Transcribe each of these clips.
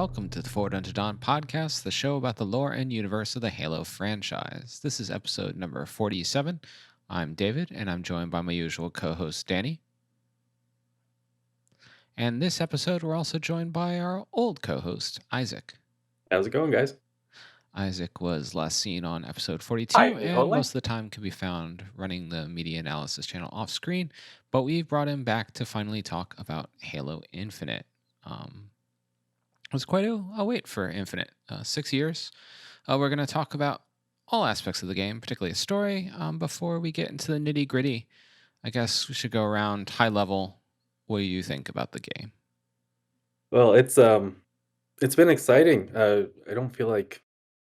welcome to the Forward Unto Dawn podcast, the show about the lore and universe of the Halo franchise. This is episode number 47. I'm David, and I'm joined by my usual co-host, Dani. And this episode, we're also joined by our old co-host, Isaac. How's it going, guys? Isaac was last seen on episode 42, Hi, and Ole. most of the time can be found running the media analysis channel off screen, but we brought him back to finally talk about Halo Infinite. It was quite a wait for Infinite. 6 years. We're going to talk about all aspects of the game, particularly a story. Before we get into the nitty gritty, I guess we should go around high level. What do you think about the game? Well, it's been exciting. I don't feel like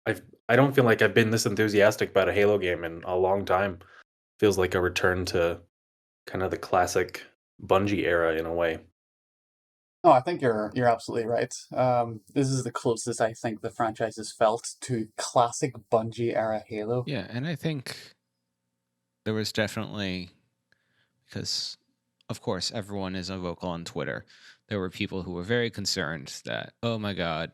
I've been this enthusiastic about a Halo game in a long time. Feels like a return to kind of the classic Bungie era in a way. No, I think you're absolutely right. This is the closest I think the franchise has felt to classic Bungie era Halo. Yeah, and I think there was definitely, because of course everyone is vocal on Twitter, there were people who were very concerned that, oh my God,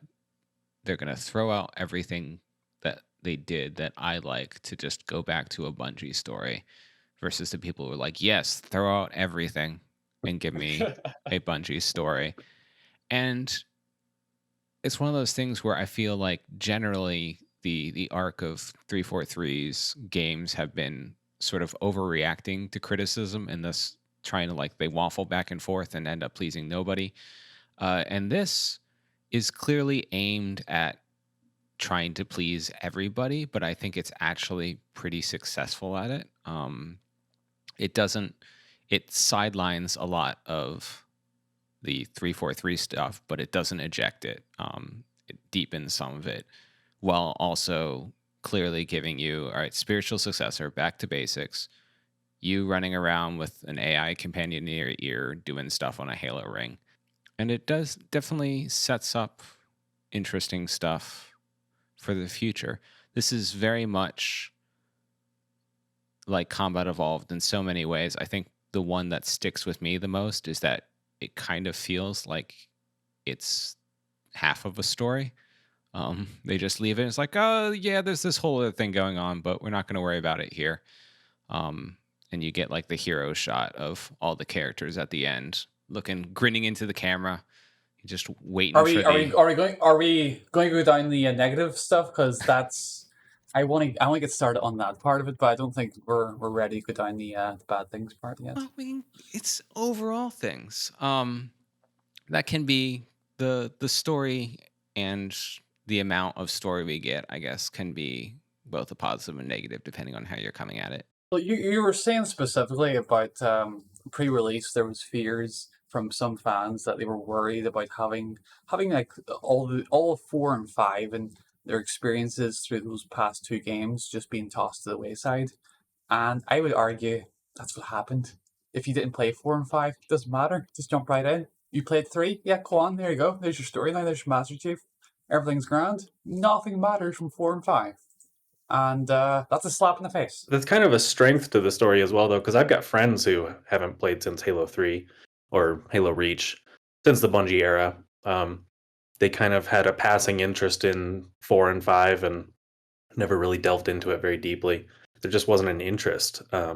they're going to throw out everything that they did that I like to just go back to a Bungie story, versus the people who were like, yes, throw out everything and give me a Bungie story. And it's one of those things where I feel like generally the arc of 343's games have been sort of overreacting to criticism and thus trying to they waffle back and forth and end up pleasing nobody. And this is clearly aimed at trying to please everybody, but I think it's actually pretty successful at it. It sidelines a lot of the 343 stuff, but it doesn't eject it. It deepens some of it while also clearly giving you, all right, spiritual successor, back to basics. You running around with an AI companion in your ear doing stuff on a Halo ring. And it does definitely sets up interesting stuff for the future. This is very much like Combat Evolved in so many ways. I think the one that sticks with me the most is that it kind of feels like it's half of a story. They just leave it. It's like, oh yeah, there's this whole other thing going on, but we're not going to worry about it here. And you get the hero shot of all the characters at the end, grinning into the camera, just waiting. Are we going to go down the negative stuff? Because that's I want to get started on that part of it, but I don't think we're ready to go down the bad things part yet. I mean, it's overall things. That can be the story, and the amount of story we get, I guess, can be both a positive and negative depending on how you're coming at it. Well, you were saying specifically about pre-release, there was fears from some fans that they were worried about having all of 4 and 5 and their experiences through those past 2 games just being tossed to the wayside. And I would argue that's what happened. If you didn't play 4 and 5, it doesn't matter. Just jump right in. You played 3, yeah, go on, there you go. There's your storyline, there's your Master Chief. Everything's grand. Nothing matters from 4 and 5. And that's a slap in the face. That's kind of a strength to the story as well, though, because I've got friends who haven't played since Halo 3 or Halo Reach, since the Bungie era. They kind of had a passing interest in 4 and 5 and never really delved into it very deeply. There just wasn't an interest. I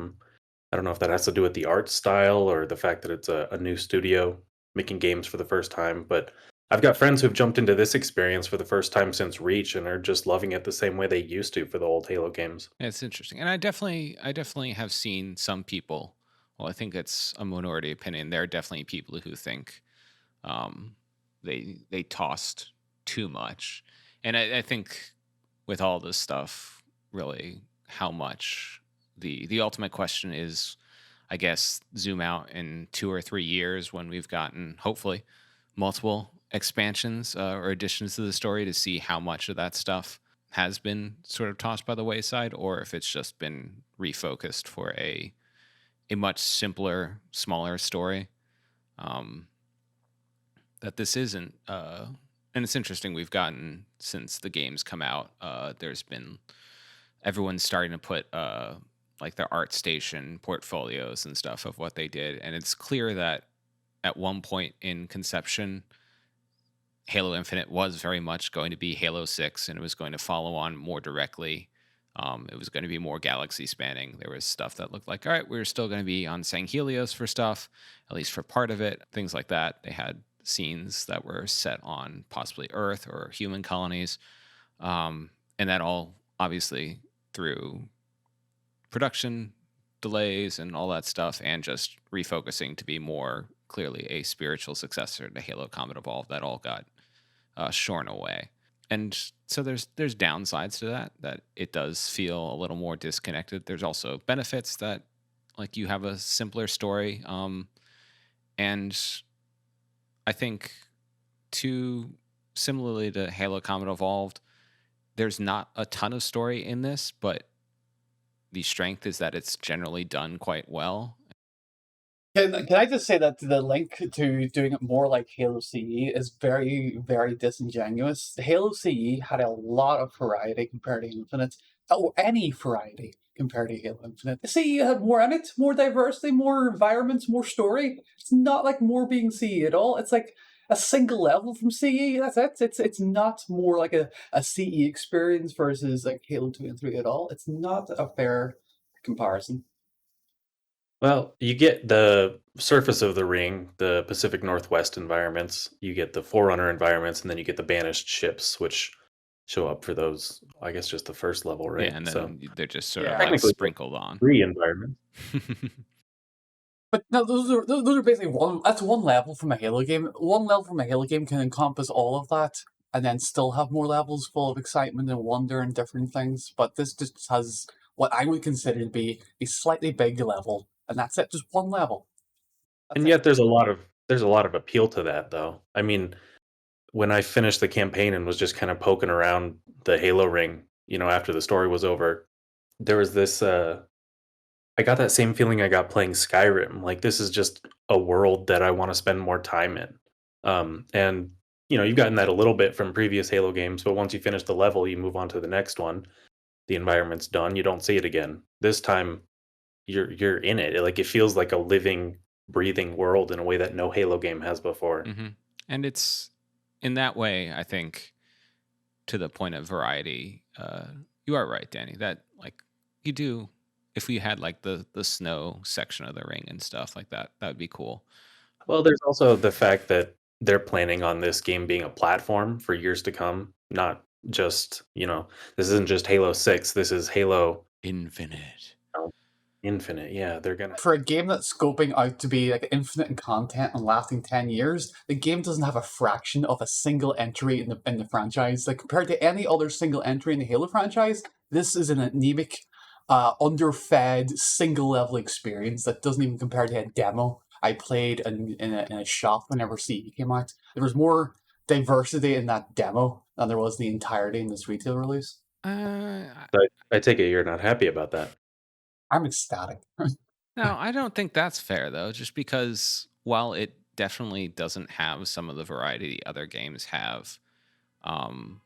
don't know if that has to do with the art style or the fact that it's a new studio making games for the first time, but I've got friends who've jumped into this experience for the first time since Reach and are just loving it the same way they used to for the old Halo games. Yeah, it's interesting, and I definitely have seen some people. Well, I think it's a minority opinion. There are definitely people who think they tossed too much, and I think with all this stuff, really, how much the ultimate question is, I guess, zoom out in 2 or 3 years when we've gotten hopefully multiple expansions or additions to the story to see how much of that stuff has been sort of tossed by the wayside, or if it's just been refocused for a much simpler, smaller story. That this isn't, and it's interesting. We've gotten, since the games come out, there's been everyone's starting to put their ArtStation portfolios and stuff of what they did, and it's clear that at one point in conception, Halo Infinite was very much going to be Halo 6, and it was going to follow on more directly. It was going to be more galaxy spanning. There was stuff that looked like, all right, we're still going to be on Sanghelios for stuff, at least for part of it, things like that. They had scenes that were set on possibly Earth or human colonies. And that all obviously through production delays and all that stuff, and just refocusing to be more clearly a spiritual successor to Halo Combat Evolved, that all got shorn away. And so there's downsides to that it does feel a little more disconnected. There's also benefits that, like, you have a simpler story. And I think, too, similarly to Halo Combat Evolved, there's not a ton of story in this, but the strength is that it's generally done quite well. Can I just say that the link to doing it more like Halo CE is very, very disingenuous. Halo CE had a lot of variety compared to Infinite, or any variety compared to Halo Infinite. CE had more in it, more diversity, more environments, more story. It's not like more being CE at all. It's like a single level from CE. That's it. It's not more like a CE experience versus like Halo 2 and 3 at all. It's not a fair comparison. Well, you get the surface of the ring, the Pacific Northwest environments, you get the Forerunner environments, and then you get the banished ships, which show up for those, I guess, just the first level, right? Yeah, and So then they're just sort of Yeah. like technically, sprinkled on. 3 environments. But no, those are basically that's one level from a Halo game. One level from a Halo game can encompass all of that, and then still have more levels full of excitement and wonder and different things. But this just has what I would consider to be a slightly big level, and that's it, just one level. That's And it. yet there's a lot of appeal to that, though. I mean, when I finished the campaign and was just kind of poking around the Halo ring, after the story was over, there was this I got that same feeling I got playing Skyrim. Like, this is just a world that I want to spend more time in. And you've gotten that a little bit from previous Halo games, but once you finish the level, you move on to the next one. The environment's done. You don't see it again. This time, you're in it. Like, it feels like a living, breathing world in a way that no Halo game has before. Mm-hmm. And it's in that way, I think, to the point of variety, you are right, Danny, that like you do, if we had like the snow section of the ring and stuff like that, that would be cool. Well, there's also the fact that they're planning on this game being a platform for years to come, not just, this isn't just Halo 6, this is Halo Infinite. Infinite. Yeah, they're gonna. For a game that's scoping out to be like infinite in content and lasting 10 years, the game doesn't have a fraction of a single entry in the franchise. Like, compared to any other single entry in the Halo franchise, this is an anemic, underfed, single level experience that doesn't even compare to a demo I played in a shop whenever CE came out. There was more diversity in that demo than there was the entirety in this retail release. I take it you're not happy about that. I'm ecstatic. No, I don't think that's fair though, just because while it definitely doesn't have some of the variety the other games have, um,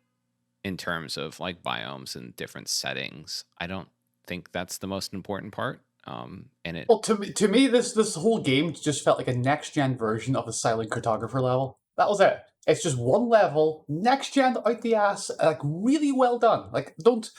in terms of like biomes and different settings, I don't think that's the most important part. And it, Well, to me, this whole game just felt like a next gen version of the Silent Cartographer level. That was it. It's just one level, next gen out the ass, like really well done. Like, don't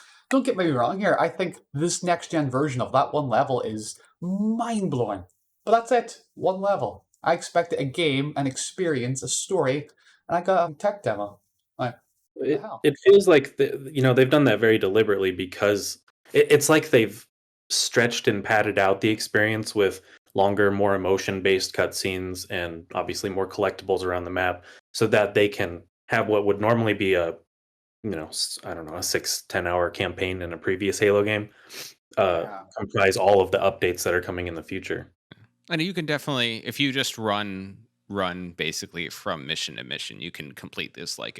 get me wrong here. I think this next gen version of that one level is mind blowing. But that's it. One level. I expected a game, an experience, a story, and I got a tech demo. Like, what the hell? It feels like they've done that very deliberately because it's like they've stretched and padded out the experience with longer, more emotion-based cutscenes and obviously more collectibles around the map, so that they can have what would normally be a I don't know, a 6-10 hour campaign in a previous Halo game Yeah. comprise all of the updates that are coming in the future. and you can definitely, if you just run basically from mission to mission, you can complete this like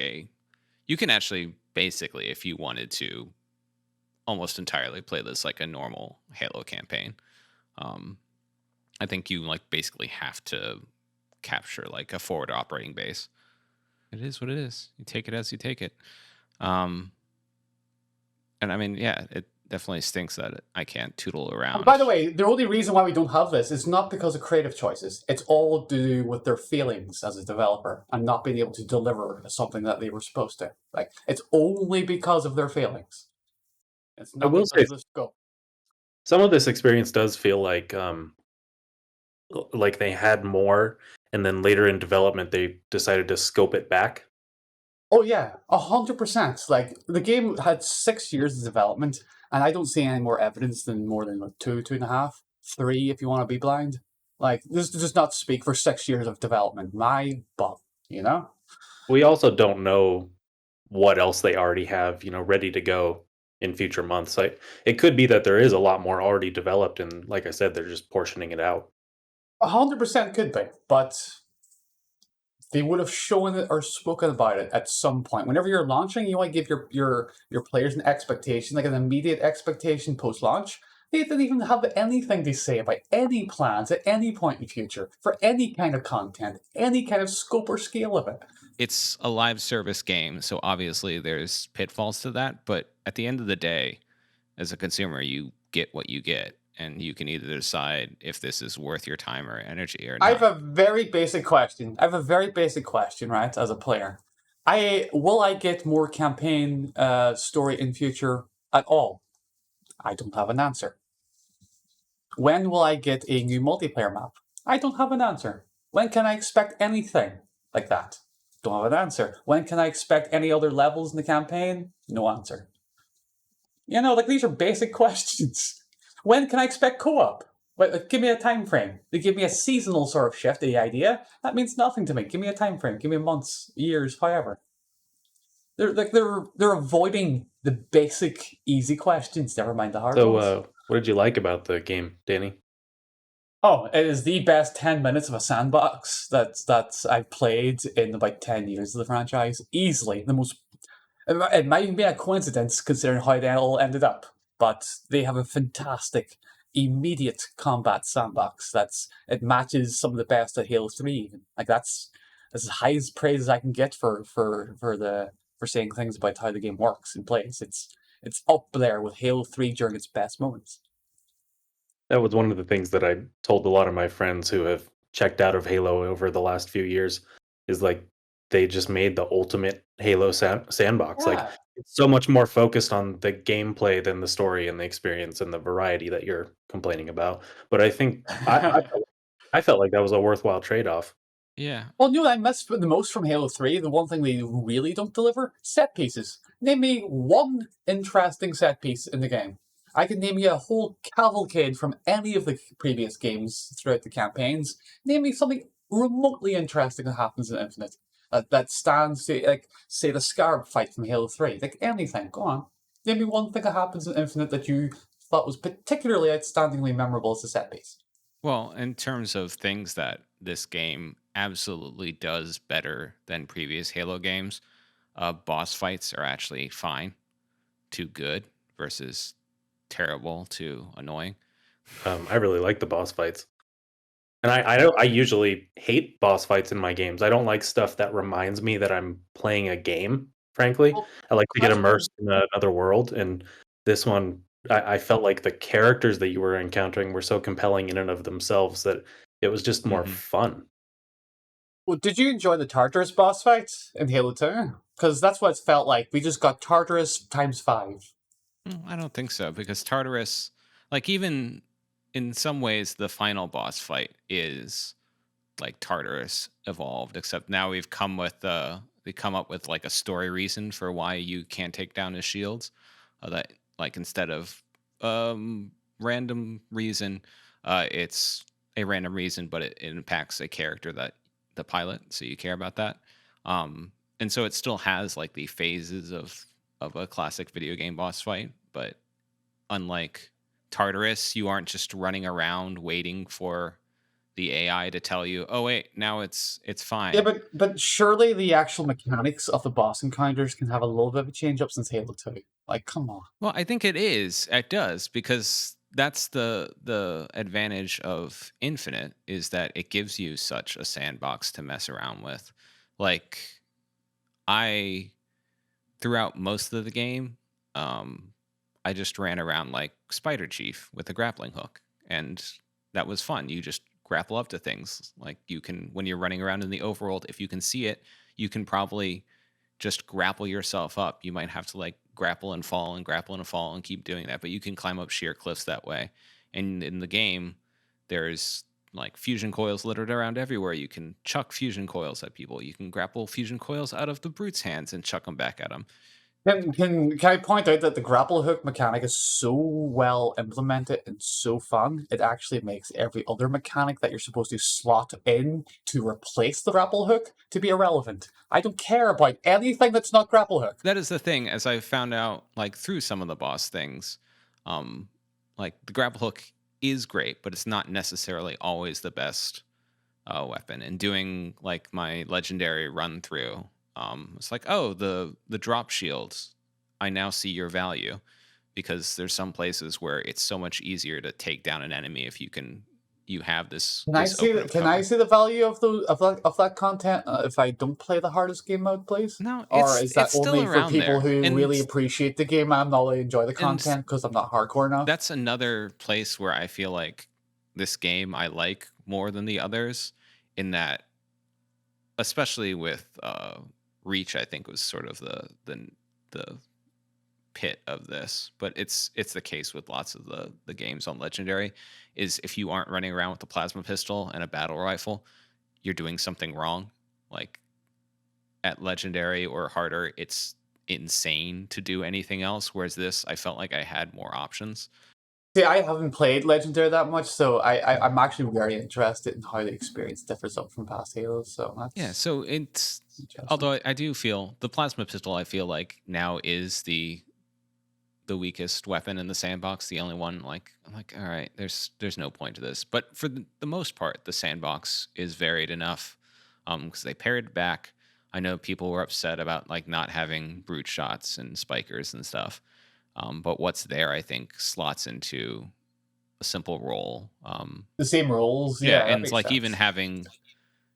you can actually basically, if you wanted to, almost entirely play this like a normal Halo campaign. I think you like basically have to capture like a forward operating base. It is what it is. You take it as you take it. And I mean, yeah, definitely stinks that I can't tootle And around. by the way, the only reason why we don't have this is not because of creative choices. It's all to do with their feelings as a developer and not being able to deliver something that they were supposed to. Like, it's only because of their feelings. It's I not will because say of the scope. some of this experience does feel like they had more, and then later in development they decided to scope it back. Oh yeah, 100%. Like, the game had 6 years of development, and I don't see any more evidence than more than like 2.5, 3 if you want to be blind. Like, this does not speak for 6 years of development. My butt, you know? We also don't know what else they already have, ready to go in future months. Like it could be that there is a lot more already developed, and like I said, they're just portioning it out. 100% could be, but they would have shown it or spoken about it at some point. Whenever you're launching, you want to give your players an expectation, like an immediate expectation post-launch. They didn't even have anything to say about any plans at any point in the future for any kind of content, any kind of scope or scale of it. It's a live service game, so obviously there's pitfalls to that. But at the end of the day, as a consumer, you get what you get, and you can either decide if this is worth your time or energy or I have not. a very basic question. Right? As a player, will I get more campaign story in future at all? I don't have an answer. When will I get a new multiplayer map? I don't have an answer. When can I expect anything like that? Don't have an answer. When can I expect any other levels in the campaign? No answer. Like, these are basic questions. When can I expect co-op? Give me a time frame. They give me a seasonal sort of shift, the idea. That means nothing to me. Give me a time frame. Give me months, years, however. They're avoiding the basic, easy questions. Never mind the hard So, ones. what did you like about the game, Danny? Oh, it is the best 10 minutes of a sandbox that I've played in about 10 years of the franchise. Easily the most. It might even be a coincidence considering how they all ended up, but they have a fantastic immediate combat sandbox. It matches some of the best at Halo 3 even. Like, that's as high as praise as I can get for saying things about how the game works and plays. It's up there with Halo 3 during its best moments. That was one of the things that I told a lot of my friends who have checked out of Halo over the last few years is like they just made the ultimate Halo sandbox. Like Yeah. it's so much more focused on the gameplay than the story and the experience and the variety that you're complaining about. But I think I felt like that was a worthwhile trade off. Yeah. Well, I miss the most from Halo 3, the one thing they really don't deliver, set pieces. Name me one interesting set piece in the game. I can name you a whole cavalcade from any of the previous games throughout the campaigns. Name me something remotely interesting that happens in Infinite. That stands to, like, say, the Scarab fight from Halo 3. Like, anything. Go on. Name me one thing that happens in Infinite that you thought was particularly outstandingly memorable as a set piece. Well, in terms of things that this game absolutely does better than previous Halo games, boss fights are actually fine to good versus terrible to annoying. I really like the boss fights. And I don't I usually hate boss fights in my games. I don't like stuff that reminds me that I'm playing a game, frankly. Well, I like to get question. immersed in another world, and this one, I felt like the characters that you were encountering were so compelling in and of themselves that it was just more Hmm. fun. Well, did you enjoy the Tartarus boss fight in Halo 2? Because that's what it felt like. We just got Tartarus times 5. I don't think so because Tartarus, like even in some ways, the final boss fight is like Tartarus evolved, except now we come up with like a story reason for why you can't take down his shields. That like instead of random reason, it's a random reason, but it impacts a character that the pilot, so you care about that. And so it still has like the phases of a classic video game boss fight, but unlike Tartarus, you aren't just running around waiting for the AI to tell you, "Oh wait, now it's Yeah, fine." but surely the actual mechanics of the boss encounters can have a little bit of a change up since Halo 2. Like, come on. Well, I think it is. It does because that's the advantage of Infinite is that it gives you such a sandbox to mess around with. Like I throughout most of the game, um I just ran around like Spider Chief with a grappling hook, and that was fun. You just grapple up to things. Like you can, when you're running around in the overworld, if you can see it, you can probably just grapple yourself up. You might have to like grapple and fall and grapple and fall and keep doing that, but you can climb up sheer cliffs that way. And in the game, there's like fusion coils littered around everywhere. You can chuck fusion coils at people. You can grapple fusion coils out of the brute's hands and chuck them back at them. Can I point out that the grapple hook mechanic is so well implemented and so fun, it actually makes every other mechanic that you're supposed to slot in to replace the grapple hook to be irrelevant. I don't care about anything that's not grapple hook. That is the thing, as I found out like through some of the boss things, like the grapple hook is great, but it's not necessarily always the best weapon. And doing like my legendary run through, it's like, oh, the drop shields, I now see your value, because there's some places where it's so much easier to take down an enemy if you have this. Can I this see open can cover. I see the value of that content if I don't play the hardest game mode, please? No, Or is that it's still only for around people there. who And really appreciate the game and not really enjoy the content because I'm not hardcore enough? that's another place where I feel like this game I like more than the others, in that, especially with Reach, I think was sort of the pit of this, but it's the case with lots of the games on Legendary, is if you aren't running around with a plasma pistol and a battle rifle, you're doing something wrong. Like at Legendary or harder, it's insane to do anything else, whereas this, I felt like I had more options. See, I haven't played Legendary that much, so I'm actually very interested in how the experience differs up from past Halos. So that's Yeah, so it's, interesting. although I do feel the plasma pistol, I feel like now is the weakest weapon in the sandbox, the only one. Like I'm like, all right, there's no point to this. But for the most part, the sandbox is varied enough, because they pared back. I know people were upset about like not having brute shots and spikers and stuff, but what's there, I think, slots into a simple roll. The same rules, Yeah, that and it's makes like sense. even having,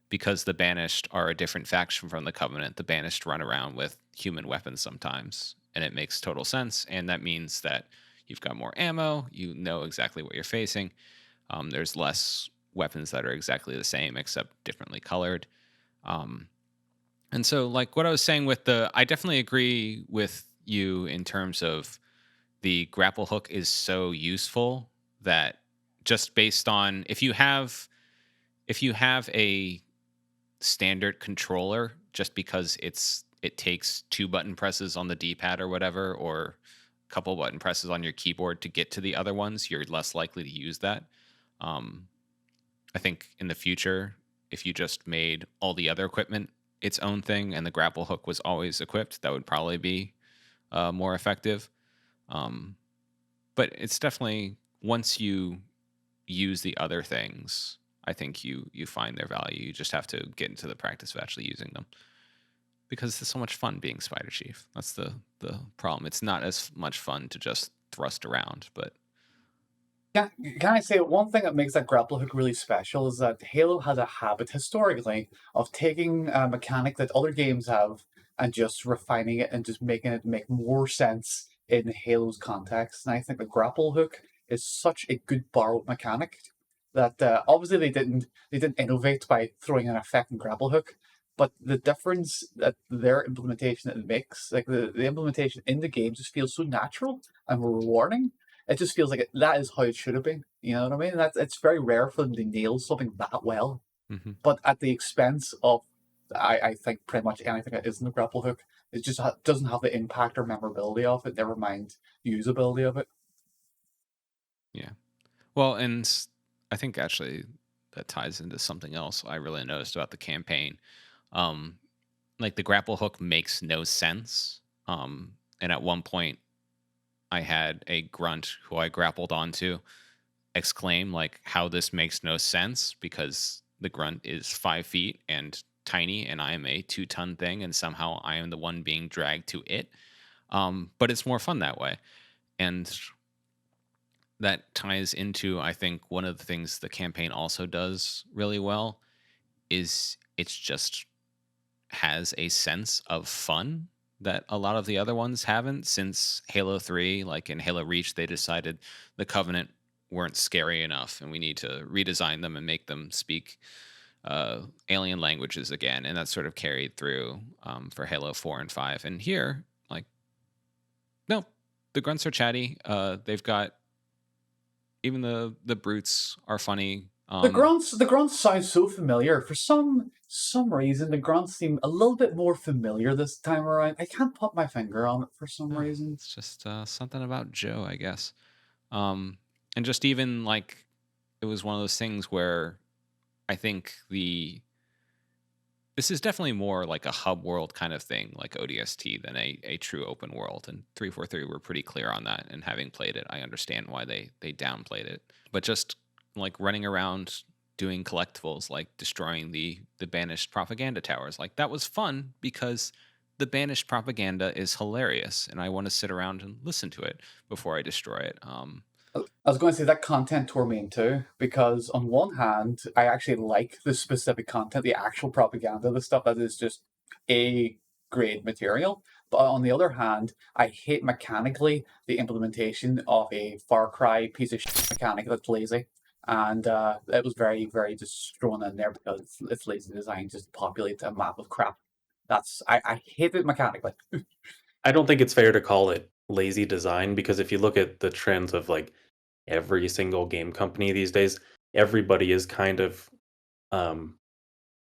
because the Banished are a different faction from the Covenant, the Banished run around with human weapons sometimes, and it makes total sense. And that means that you've got more ammo, you know exactly what you're facing. There's less weapons that are exactly the same except differently colored. And so, like what I was saying with I definitely agree with you in terms of the grapple hook is so useful that just based on if you have a standard controller, just because it takes 2 button presses on the D-pad or whatever, or a couple button presses on your keyboard to get to the other ones, you're less likely to use that. I think in the future, if you just made all the other equipment its own thing and the grapple hook was always equipped, that would probably be more effective. But it's definitely, once you use the other things, I think you find their value. You just have to get into the practice of actually using them, because it's so much fun being Spider Chief. That's the problem. It's not as much fun to just thrust around, but Can I say one thing that makes that grapple hook really special is that Halo has a habit historically of taking a mechanic that other games have and just refining it and just making it make more sense in Halo's context. And I think the grapple hook is such a good borrowed mechanic that obviously they didn't innovate by throwing an effect in grapple hook, but the difference that their implementation it makes, like the implementation in the game, just feels so natural and rewarding. It just feels like that is how it should have been. You know what I mean? It's very rare for them to nail something that well, but at the expense of, I think, pretty much anything that isn't a grapple hook. It just doesn't have the impact or memorability of it. Never mind usability of it. yeah. Well, and I think actually that ties into something else I really noticed about the campaign. Like the grapple hook makes no sense. And at one point, I had a grunt who I grappled onto exclaim like, how this makes no sense, because the grunt is 5 feet and tiny and I am a 2-ton thing, and somehow I am the one being dragged to it. But it's more fun that way. And that ties into, I think, one of the things the campaign also does really well is it's just has a sense of fun. that a lot of the other ones haven't. Since Halo 3, like in Halo Reach, they decided the Covenant weren't scary enough and we need to redesign them and make them speak alien languages again. And that sort of carried through for Halo 4 and 5. And here, like, no, the grunts are chatty. They've got, even the brutes are funny. The grunts sound so familiar. For some reason, the grunts seem a little bit more familiar this time around. I can't put my finger on it for some reason. It's just something about Joe, I guess. And just even like, it was one of those things where I think this is definitely more like a hub world kind of thing, like ODST, than a true open world. And 343 were pretty clear on that. And having played it, I understand why they downplayed it. But just like running around doing collectibles, like destroying the banished propaganda towers, like that was fun because the banished propaganda is hilarious, and I want to sit around and listen to it before I destroy it. I was going to say that content tore me in two, because on one hand, I actually like the specific content, the actual propaganda, the stuff that is just A grade material. But on the other hand, I hate mechanically the implementation of a Far Cry piece of shit mechanic that's lazy. And it was very, very just thrown in there because it's lazy design just populates a map of crap. I hate it mechanically. I don't think it's fair to call it lazy design, because if you look at the trends of like every single game company these days, everybody is kind of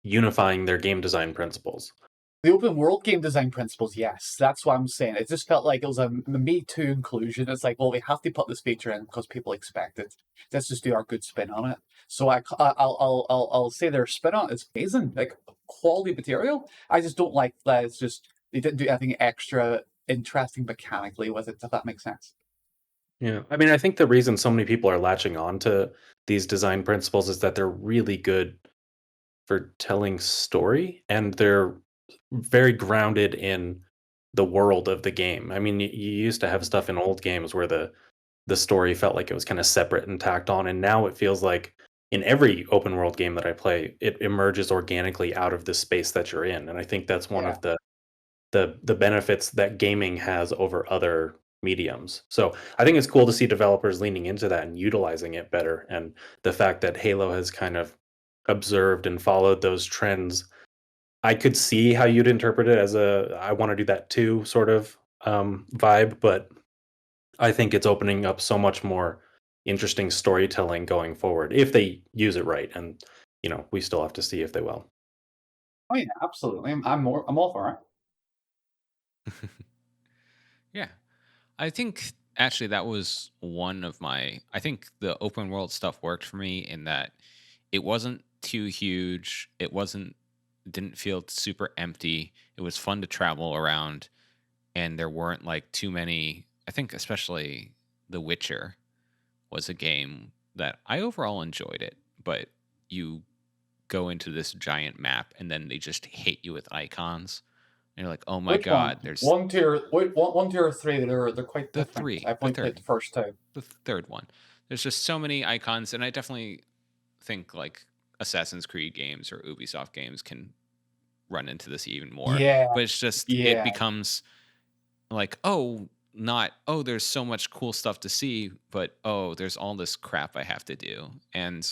unifying their game design principles. The open world game design principles, yes, that's what I'm saying. It just felt like it was a Me Too inclusion. It's like, well, we have to put this feature in because people expect it. Let's just do our good spin on it. So I'll say their spin on it is amazing, like quality material. I just don't like that it's just they didn't do anything extra interesting mechanically with it. If that makes sense. Yeah, I mean, I think the reason so many people are latching on to these design principles is that they're really good for telling story, and they're very grounded in the world of the game. I mean, you used to have stuff in old games where the story felt like it was kind of separate and tacked on, and now it feels like in every open world game that I play, it emerges organically out of the space that you're in. And I think that's one Yeah. of the benefits that gaming has over other mediums. So I think it's cool to see developers leaning into that and utilizing it better. And the fact that Halo has kind of observed and followed those trends, I could see how you'd interpret it as a I want to do that too sort of vibe, but I think it's opening up so much more interesting storytelling going forward if they use it right. And we still have to see if they will. Oh yeah, absolutely. I'm all for it. Yeah. I think actually that was one of my. I think the open world stuff worked for me in that it wasn't too huge. Didn't feel super empty. It was fun to travel around, and there weren't like too many. I think especially The Witcher was a game that I overall enjoyed it, but you go into this giant map and then they just hit you with icons. And you're like, oh my Which one? god, there's 1, 2, or 3. They're quite the different. three, I've the only played third, the first two. the third one. There's just so many icons, and I definitely think like Assassin's Creed games or Ubisoft games can run into this even more. Yeah, But it's just it yeah. becomes like, there's so much cool stuff to see, but there's all this crap I have to do. And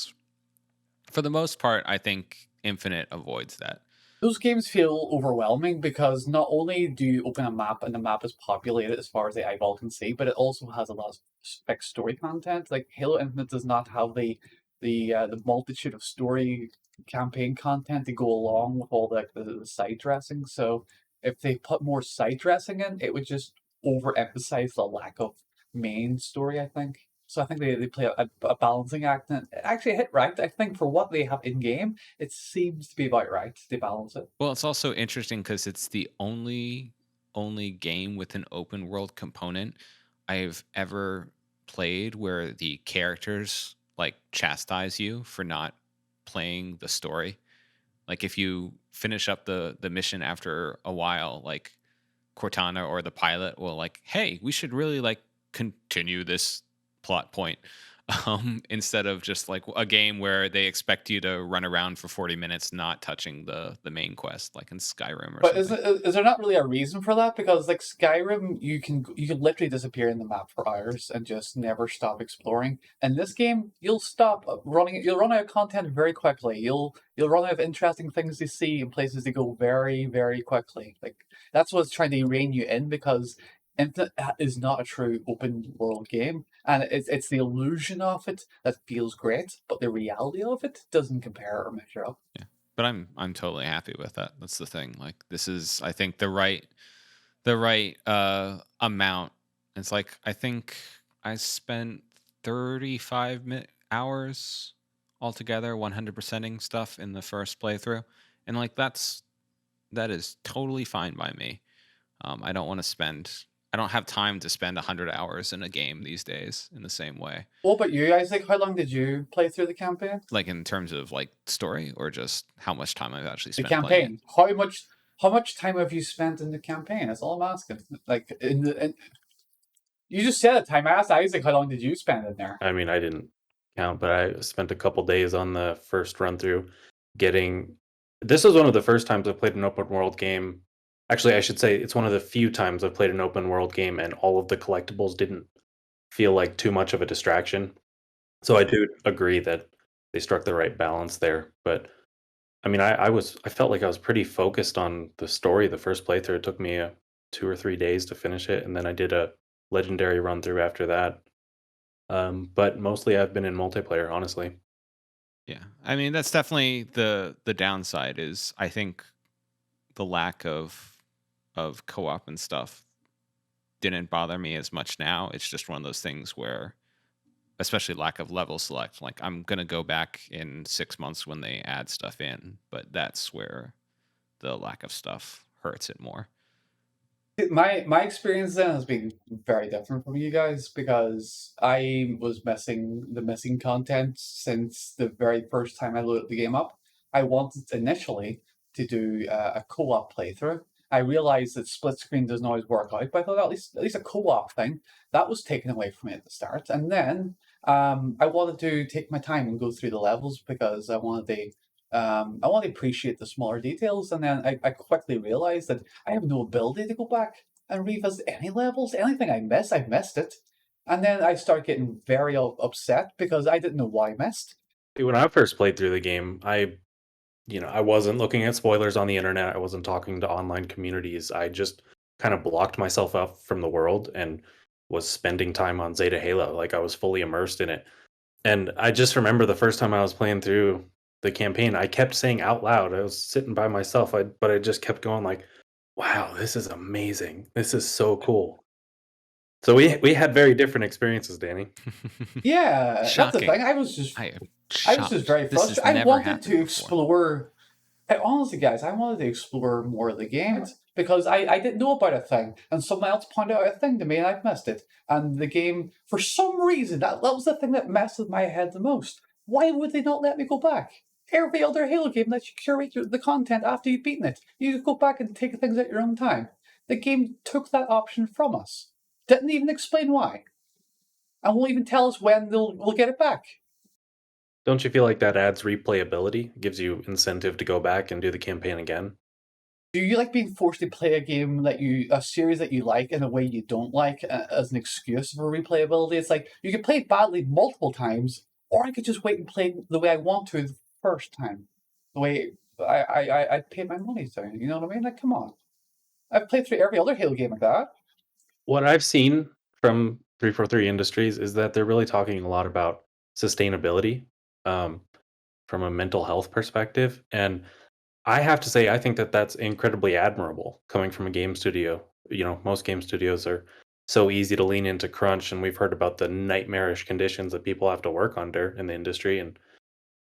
for the most part, I think Infinite avoids that. Those games feel overwhelming because not only do you open a map and the map is populated as far as the eyeball can see, but it also has a lot of like story content. Like Halo Infinite does not have the multitude of story campaign content to go along with all the side dressing. So if they put more side dressing in, it would just overemphasize the lack of main story, I think. So I think they play a balancing act, and it actually hit right. I think for what they have in game, it seems to be about right. They balance it. Well, it's also interesting because it's the only game with an open world component I've ever played where the characters like chastise you for not playing the story. Like if you finish up the mission after a while, like Cortana or the pilot will like, hey, we should really like continue this plot point. instead of just like a game where they expect you to run around for 40 minutes not touching the main quest, like in Skyrim or But something. is there not really a reason for that? Because like Skyrim, you can literally disappear in the map for hours and just never stop exploring. In this game, you'll stop running. You'll run out of content very quickly. You'll run out of interesting things to see and places to go very quickly. Like that's what's trying to rein you in because Infinite is not a true open world game, and it's the illusion of it that feels great, but the reality of it doesn't compare or measure up. Yeah. But I'm totally happy with that. That's the thing. Like this is, I think, the right amount. It's like I think I spent 35 hours altogether 100%ing stuff in the first playthrough, and like that is totally fine by me. I don't want to spend. I don't have time to spend 100 hours in a game these days in the same way. What about you, Isaac? How long did you play through the campaign? Like in terms of like story or just how much time I've actually The spent playing it. campaign. How much time have you spent in the campaign? That's all I'm asking. Like you just said it. Time I asked Isaac how long did you spend in there? I mean, I didn't count, but I spent a couple days on the first run through getting. This was one of the first times I played an open world game. Actually, I should say it's one of the few times I've played an open world game and all of the collectibles didn't feel like too much of a distraction. So I do agree that they struck the right balance there. But I mean, I felt like I was pretty focused on the story the first playthrough. It took me 2 or 3 days to finish it, and then I did a legendary run through after that. But mostly I've been in multiplayer, honestly. Yeah. I mean, that's definitely the downside is I think the lack of co-op and stuff didn't bother me as much now. It's just one of those things where especially lack of level select, like I'm going to go back in 6 months when they add stuff in, but that's where the lack of stuff hurts it more. My experience then has been very different from you guys because I was missing content since the very first time I loaded the game up. I wanted initially to do a co-op playthrough. I realized that split screen doesn't always work out, but I thought at least a co-op thing that was taken away from me at the start. And then I wanted to take my time and go through the levels because I want to appreciate the smaller details. And then I quickly realized that I have no ability to go back and revisit any levels. Anything I miss, I missed it. And then I start getting very upset because I didn't know why I missed. When I first played through the game, I wasn't looking at spoilers on the internet. I wasn't talking to online communities. I just kind of blocked myself up from the world and was spending time on Zeta Halo. Like I was fully immersed in it. And I just remember the first time I was playing through the campaign, I kept saying out loud. I was sitting by myself, but I just kept going like, "Wow, this is amazing. This is so cool." So we had very different experiences, Danny. Yeah, that's the Shocking. thing. I am I was just shocked. very This has frustrated. I never wanted happened to before. explore. Honestly, guys, I wanted to explore more of the games because I didn't know about a thing, and someone else pointed out a thing to me, and I've missed it. And the game, for some reason, that was the thing that messed with my head the most. Why would they not let me go back? Every other Halo game lets you curate the content after you've beaten it. You could go back and take things at your own time. The game took that option from us. Didn't even explain why, and won't even tell us when we'll get it back. Don't you feel like that adds replayability? Gives you incentive to go back and do the campaign again? Do you like being forced to play a series that you like in a way you don't like as an excuse for replayability? It's like you could play it badly multiple times, or I could just wait and play the way I want to the first time, the way I paid my money to. You know what I mean? Like, come on, I've played through every other Halo game like that. What I've seen from 343 Industries is that they're really talking a lot about sustainability um, from a mental health perspective. And I have to say, I think that that's incredibly admirable coming from a game studio. Most game studios are so easy to lean into crunch, and we've heard about the nightmarish conditions that people have to work under in the industry. And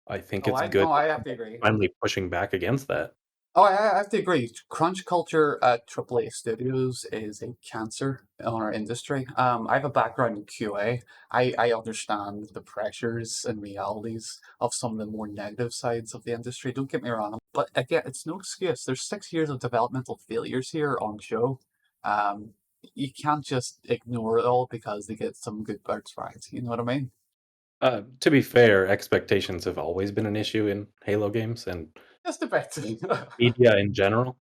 I think Oh, it's good I that have to agree. they're finally pushing back against that. Oh, I have to agree. Crunch culture at AAA studios is a cancer on our industry. I have a background in QA. I understand the pressures and realities of some of the more negative sides of the industry. Don't get me wrong, but again, it's no excuse. There's 6 years of developmental failures here on show. Um, you can't just ignore it all because they get some good birds right. You know what I mean? To be fair, expectations have always been an issue in Halo games and Just a bit. media in general.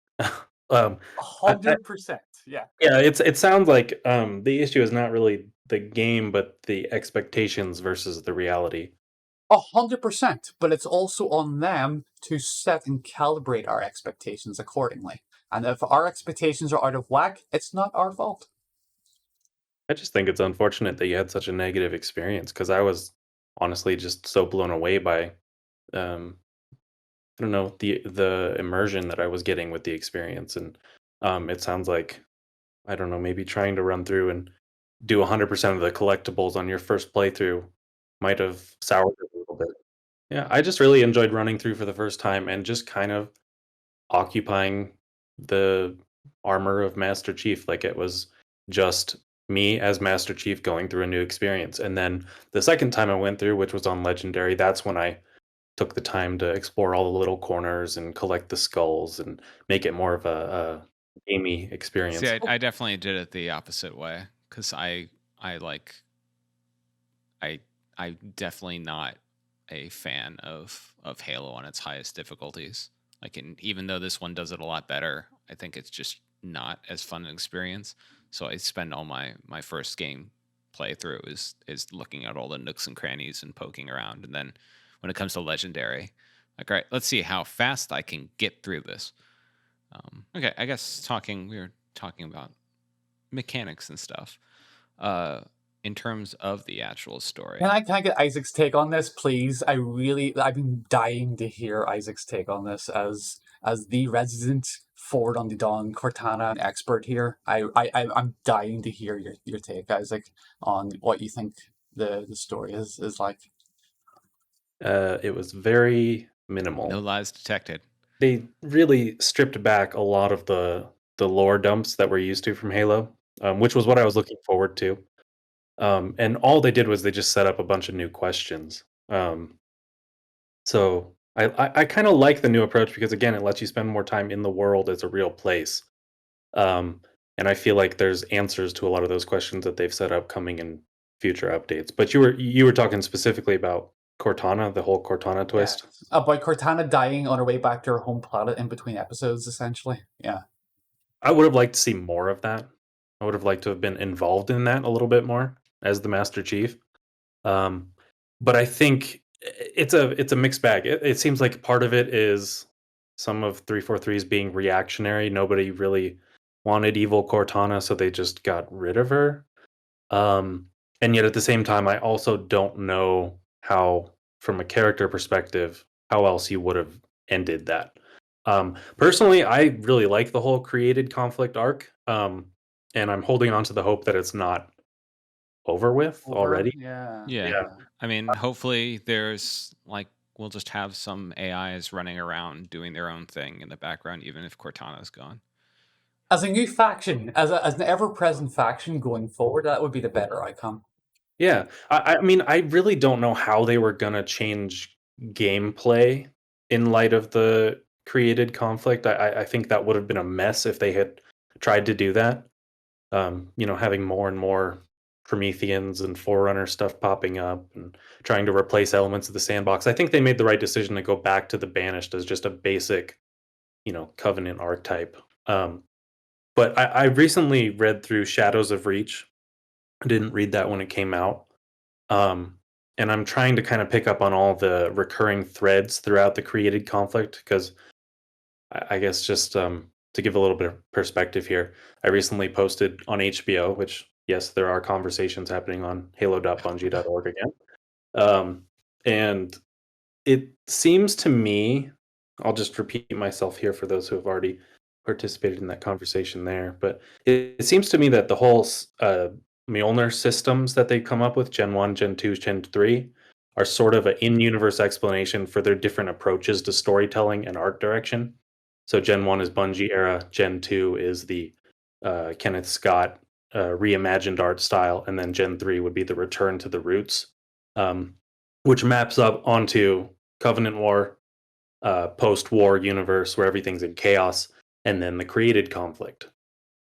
um, I, 100%. Yeah. Yeah, it sounds like the issue is not really the game, but the expectations versus the reality. 100%. But it's also on them to set and calibrate our expectations accordingly. And if our expectations are out of whack, it's not our fault. I just think it's unfortunate that you had such a negative experience because I was honestly just so blown away by um, I don't know the immersion that I was getting with the experience, and it sounds like I don't know maybe trying to run through and do 100% of the collectibles on your first playthrough might have soured it a little bit. Yeah, I just really enjoyed running through for the first time and just kind of occupying the armor of Master Chief. Like it was just me as Master Chief going through a new experience. And then the second time I went through, which was on Legendary, that's when I took the time to explore all the little corners and collect the skulls and make it more of a gamey See, experience. I definitely did it the opposite way because I like I I'm definitely not a fan of Halo on its highest difficulties. Like, even though this one does it a lot better, I think it's just not as fun an experience. So I spend all my first game playthrough is looking at all the nooks and crannies and poking around, and then when it comes to Legendary, like, all right, let's see how fast I can get through this. Okay, I guess we were talking about mechanics and stuff. Uh, in terms of the actual story, Can I get Isaac's take on this, please? I've been dying to hear Isaac's take on this as the resident Forward on the Dawn Cortana expert here. I'm dying to hear your take, Isaac, on what you think the story is like. It was very no minimal. lies detected. They really stripped back a lot of the lore dumps that we're used to from Halo, which was what I was looking forward to. And all they did was they just set up a bunch of new questions. So I kind of like the new approach because again, it lets you spend more time in the world as a real place. Um, and I feel like there's answers to a lot of those questions that they've set up coming in future updates. But you were talking specifically about Cortana, the whole Cortana Yeah, twist. about Cortana dying on her way back to her home planet in between episodes, essentially. Yeah. I would have liked to see more of that. I would have liked to have been involved in that a little bit more as the Master Chief. Um, but I think it's a mixed bag. It seems like part of it is some of 343's being reactionary. Nobody really wanted evil Cortana, so they just got rid of her. Um, and yet at the same time, I also don't know how, from a character perspective, how else you would have ended that. Personally, I really like the whole created conflict arc, and I'm holding on to the hope that it's not over with Over? already. Yeah. Yeah. Yeah, I mean, hopefully there's like we'll just have some AIs running around doing their own thing in the background, even if Cortana's gone. As a new faction, as an ever-present faction going forward, that would be the better outcome. yeah. I mean, I really don't know how they were gonna change gameplay in light of the created conflict. I think that would have been a mess if they had tried to do that. Having more and more Prometheans and Forerunner stuff popping up and trying to replace elements of the sandbox. I think they made the right decision to go back to the Banished as just a basic, Covenant archetype. But I recently read through Shadows of Reach. I didn't read that when it came out. Um, and I'm trying to kind of pick up on all the recurring threads throughout the created conflict because I guess just to give a little bit of perspective here, I recently posted on HBO, which, yes, there are conversations happening on halo.bungie.org again. And it seems to me, I'll just repeat myself here for those who have already participated in that conversation there, but it seems to me that the whole Mjolnir systems that they come up with, Gen 1, Gen 2, Gen 3, are sort of an in universe explanation for their different approaches to storytelling and art direction. So Gen 1 is Bungie era, Gen 2 is the Kenneth Scott reimagined art style, and then Gen 3 would be the return to the roots, um, which maps up onto Covenant War, post war universe where everything's in chaos, and then the created conflict.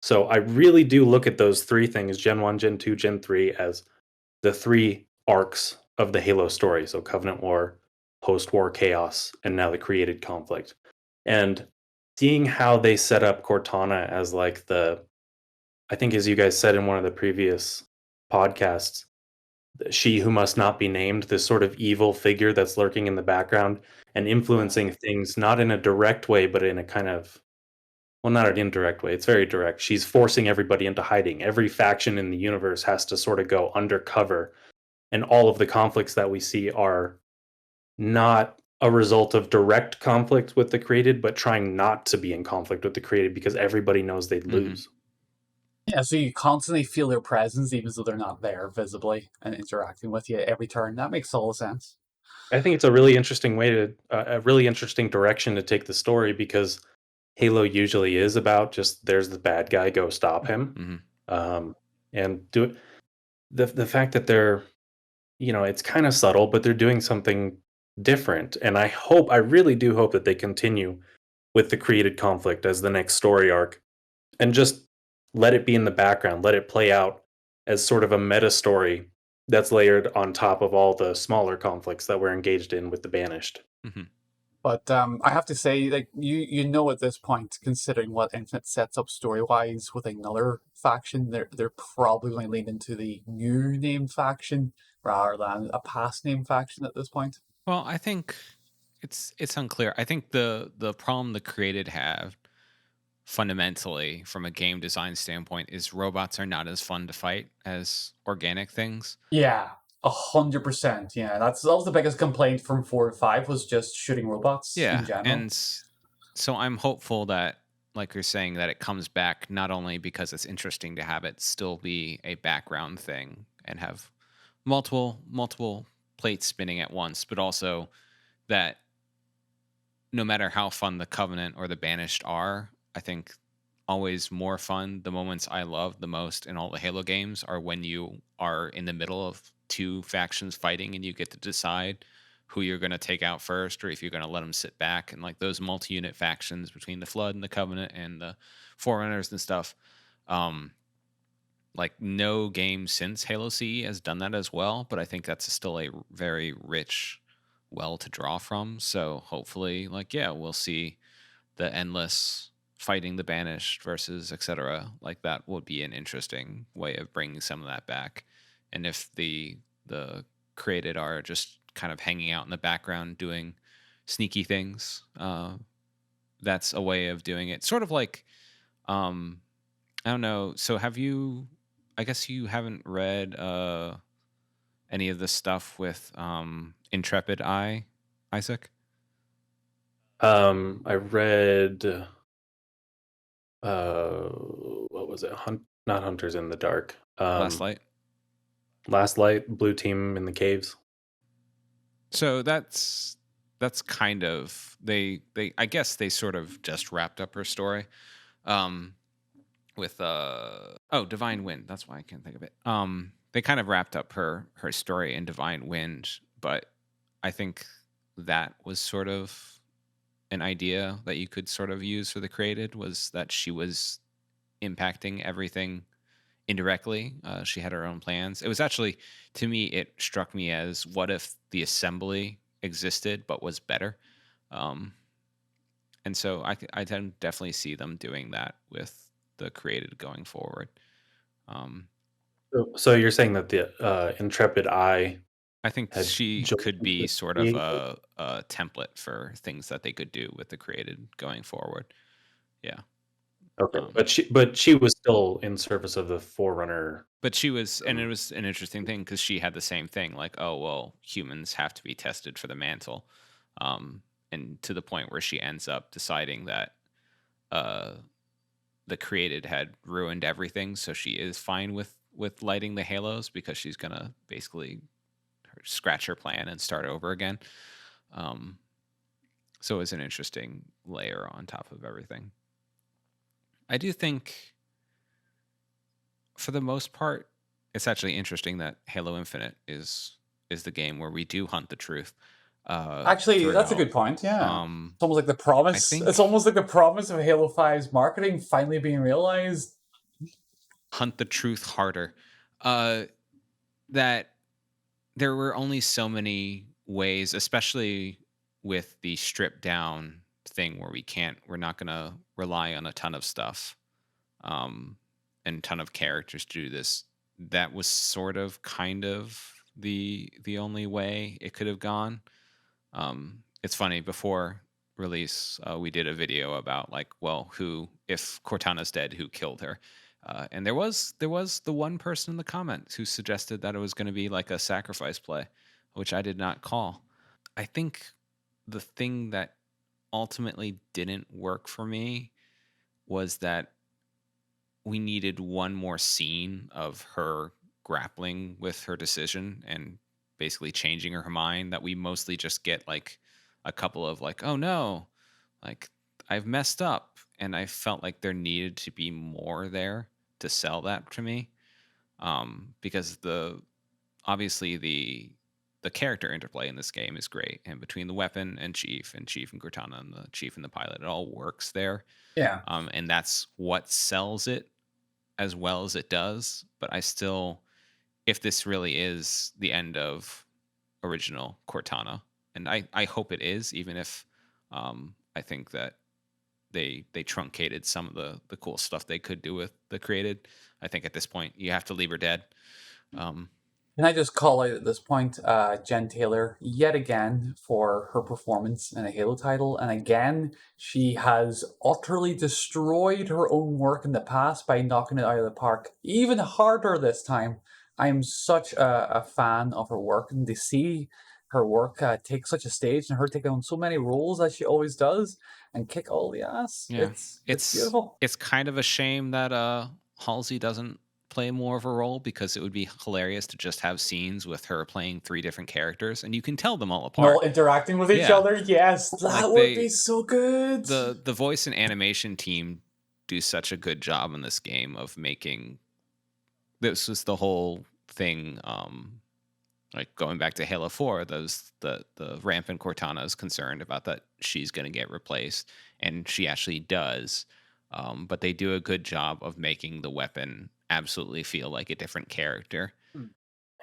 So I really do look at those three things, Gen 1, Gen 2, Gen 3, as the three arcs of the Halo story. So Covenant War, post-war chaos, and now the created conflict. And seeing how they set up Cortana as like I think as you guys said in one of the previous podcasts, she who must not be named, this sort of evil figure that's lurking in the background and influencing things, not in a direct way, but in a kind of, well, not an indirect way. It's very direct. She's forcing everybody into hiding. Every faction in the universe has to sort of go undercover. And all of the conflicts that we see are not a result of direct conflict with the created, but trying not to be in conflict with the created because everybody knows they'd lose. Yeah, so you constantly feel their presence even though they're not there visibly and interacting with you every turn. That makes total sense. I think it's a really interesting way to, a really interesting direction to take the story because Halo usually is about just there's the bad guy, go stop him, and do it. The fact that they're, it's kind of subtle, but they're doing something different, and I really do hope that they continue with the created conflict as the next story arc, and just let it be in the background, let it play out as sort of a meta story that's layered on top of all the smaller conflicts that we're engaged in with the Banished. But I have to say, like you know, at this point, considering what Infinite sets up story wise with another faction, they're probably going to lean into the new name faction rather than a past name faction at this point. Well, I think it's unclear. I think the problem the created have fundamentally from a game design standpoint is robots are not as fun to fight as organic things. Yeah, 100%. Yeah, that was the biggest complaint from 4 and 5 was just shooting robots in general. And so I'm hopeful that, like you're saying, that it comes back not only because it's interesting to have it still be a background thing and have multiple plates spinning at once, but also that no matter how fun the Covenant or the Banished are, I think always more fun. The moments I love the most in all the Halo games are when you are in the middle of two factions fighting and you get to decide who you're going to take out first or if you're going to let them sit back. And like those multi-unit factions between the Flood and the Covenant and the Forerunners and stuff. Like no game since Halo CE has done that as well, but I think that's still a very rich well to draw from. So hopefully, like, yeah, we'll see the endless fighting the Banished versus etc. Like that would be an interesting way of bringing some of that back. And if the created are just kind of hanging out in the background doing sneaky things, that's a way of doing it. Sort of like, I don't know. So have you? I guess you haven't read any of the stuff with Intrepid Eye, Isaac? I read what was it? Not Hunters in the Dark. Last Light. Last Light, Blue Team in the Caves. So that's kind of they I guess they sort of just wrapped up her story. With Divine Wind. That's why I can't think of it. They kind of wrapped up her story in Divine Wind, but I think that was sort of an idea that you could sort of use for the created was that she was impacting everything indirectly. She had her own plans. It was actually, to me, it struck me as what if the assembly existed but was better. And so I can definitely see them doing that with the created going forward. So you're saying that the Intrepid Eye, I think she could be sort of a template for things that they could do with the created going forward. Yeah. Okay, but she was still in service of the Forerunner. But she was, and it was an interesting thing because she had the same thing, like, oh well, humans have to be tested for the mantle, and to the point where she ends up deciding that the created had ruined everything, so she is fine with lighting the halos because she's gonna basically scratch her plan and start over again. So it's an interesting layer on top of everything. I do think, for the most part, it's actually interesting that Halo Infinite is the game where we do hunt the truth. Actually, that's a good point. Yeah, it's almost like the promise. It's almost like the promise of Halo 5's marketing finally being realized. Hunt the truth harder. That there were only so many ways, especially with the stripped down thing where we're not going to rely on a ton of stuff um, and ton of characters to do this. That was sort of kind of the only way it could have gone. It's funny, before release, we did a video about, like, well, who, if Cortana's dead, who killed her? And there was the one person in the comments who suggested that it was going to be like a sacrifice play, which I did not call. I think the thing that ultimately didn't work for me was that we needed one more scene of her grappling with her decision and basically changing her mind, that we mostly just get like a couple of, like, oh no, like, I've messed up. And I felt like there needed to be more there to sell that to me. Because obviously the character interplay in this game is great, and between the weapon and Chief and Cortana and the Chief and the pilot, it all works there. Yeah. And that's what sells it as well as it does. But I still, if this really is the end of original Cortana, and I hope it is, even if I think that they truncated some of the cool stuff they could do with the created. I think at this point you have to leave her dead. Can I just call out at this point Jen Taylor yet again for her performance in a Halo title? And again, she has utterly destroyed her own work in the past by knocking it out of the park even harder this time. I am such a fan of her work, and to see her work take such a stage and her take on so many roles as she always does and kick all the ass. Yeah, It's beautiful. it's kind of a shame that Halsey doesn't play more of a role, because it would be hilarious to just have scenes with her playing 3 different characters and you can tell them all apart. All interacting with each Yeah. other. Yes, that Like, would be so good. The voice and animation team do such a good job in this game of making this was the whole thing. Like, going back to Halo 4, the rampant Cortana is concerned about that she's going to get replaced, and she actually does. But they do a good job of making the weapon absolutely feel like a different character.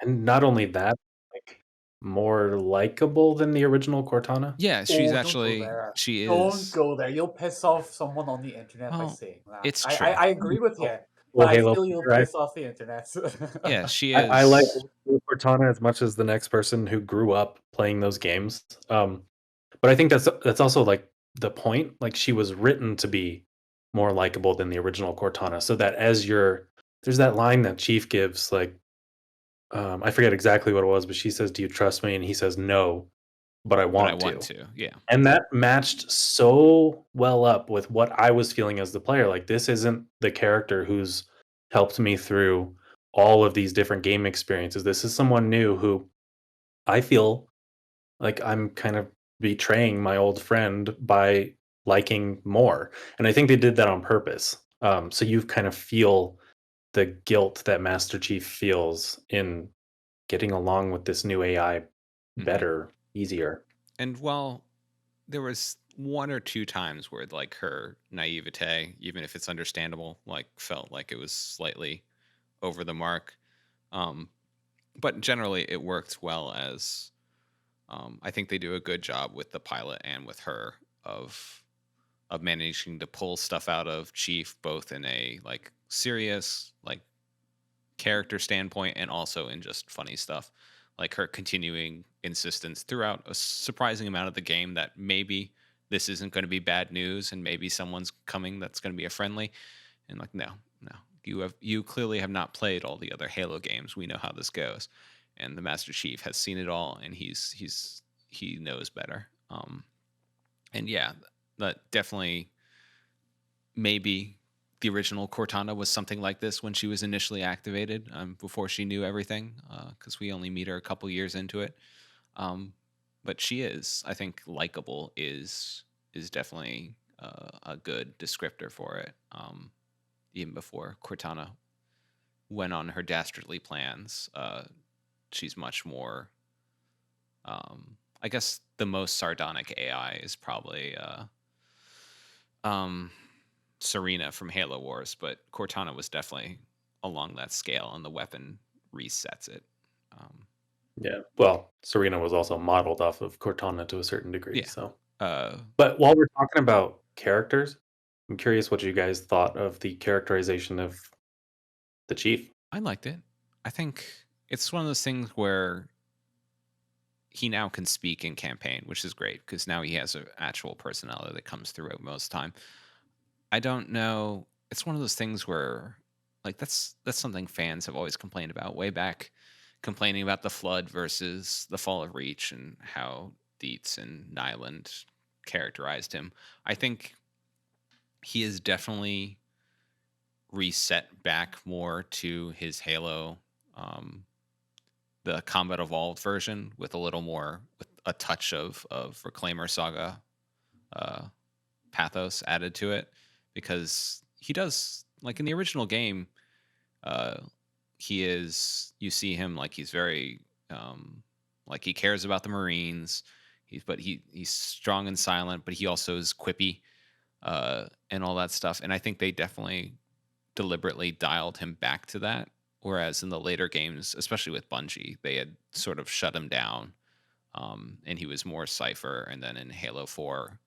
And not only that, like, more likable than the original Cortana. Yeah, Don't go there. she Don't is. go there. You'll piss off someone on the internet by Well, saying that. it's I, true. I, I agree with you, Well, but I Halo feel you'll player, piss off the internet. Yeah, she I like is. Cortana as much as the next person who grew up playing those games. But I think that's also like the point. Like, she was written to be more likable than the original Cortana, so that there's that line that Chief gives, like, I forget exactly what it was, but she says, "Do you trust me?" And he says, "No, but I But I want want to." to. Yeah. And that matched so well up with what I was feeling as the player. Like, this isn't the character who's helped me through all of these different game experiences. This is someone new who I feel like I'm kind of betraying my old friend by liking more. And I think they did that on purpose. So you kind of feel the guilt that Master Chief feels in getting along with this new AI better, easier. And while there was 1 or 2 times where, like, her naivete, even if it's understandable, like, felt like it was slightly over the mark. But generally it worked well, as I think they do a good job with the pilot and with her of managing to pull stuff out of Chief, both in a, like, serious, like, character standpoint and also in just funny stuff, like her continuing insistence throughout a surprising amount of the game that maybe this isn't going to be bad news and maybe someone's coming that's going to be a friendly. And, like, no, you clearly have not played all the other Halo games. We know how this goes, and the Master Chief has seen it all, and he knows better. And yeah, that definitely, maybe the original Cortana was something like this when she was initially activated, before she knew everything, because we only meet her a couple years into it. But she is, I think, likable is definitely a good descriptor for it. Even before Cortana went on her dastardly plans, she's much more. I guess the most sardonic AI is probably Serena from Halo Wars, but Cortana was definitely along that scale, and the weapon resets it. Yeah. Well, Serena was also modeled off of Cortana to a certain degree. Yeah. So, Uh, but while we're talking about characters, I'm curious what you guys thought of the characterization of the chief. I liked it. I think it's one of those things where he now can speak in campaign, which is great because now he has an actual personality that comes through it most time. I don't know. It's one of those things where, like, that's something fans have always complained about way back, complaining about the Flood versus the Fall of Reach and how Dietz and Nyland characterized him. I think he is definitely reset back more to his Halo, um, the Combat Evolved version, with a little more, with a touch of Reclaimer Saga uh, pathos added to it, because he does, like in the original game, uh, he is, you see him like he's very like he cares about the Marines. He's strong and silent, but he also is quippy and all that stuff. And I think they definitely deliberately dialed him back to that. Whereas in the later games, especially with Bungie, they had sort of shut him down, and he was more Cypher. And then in Halo 4,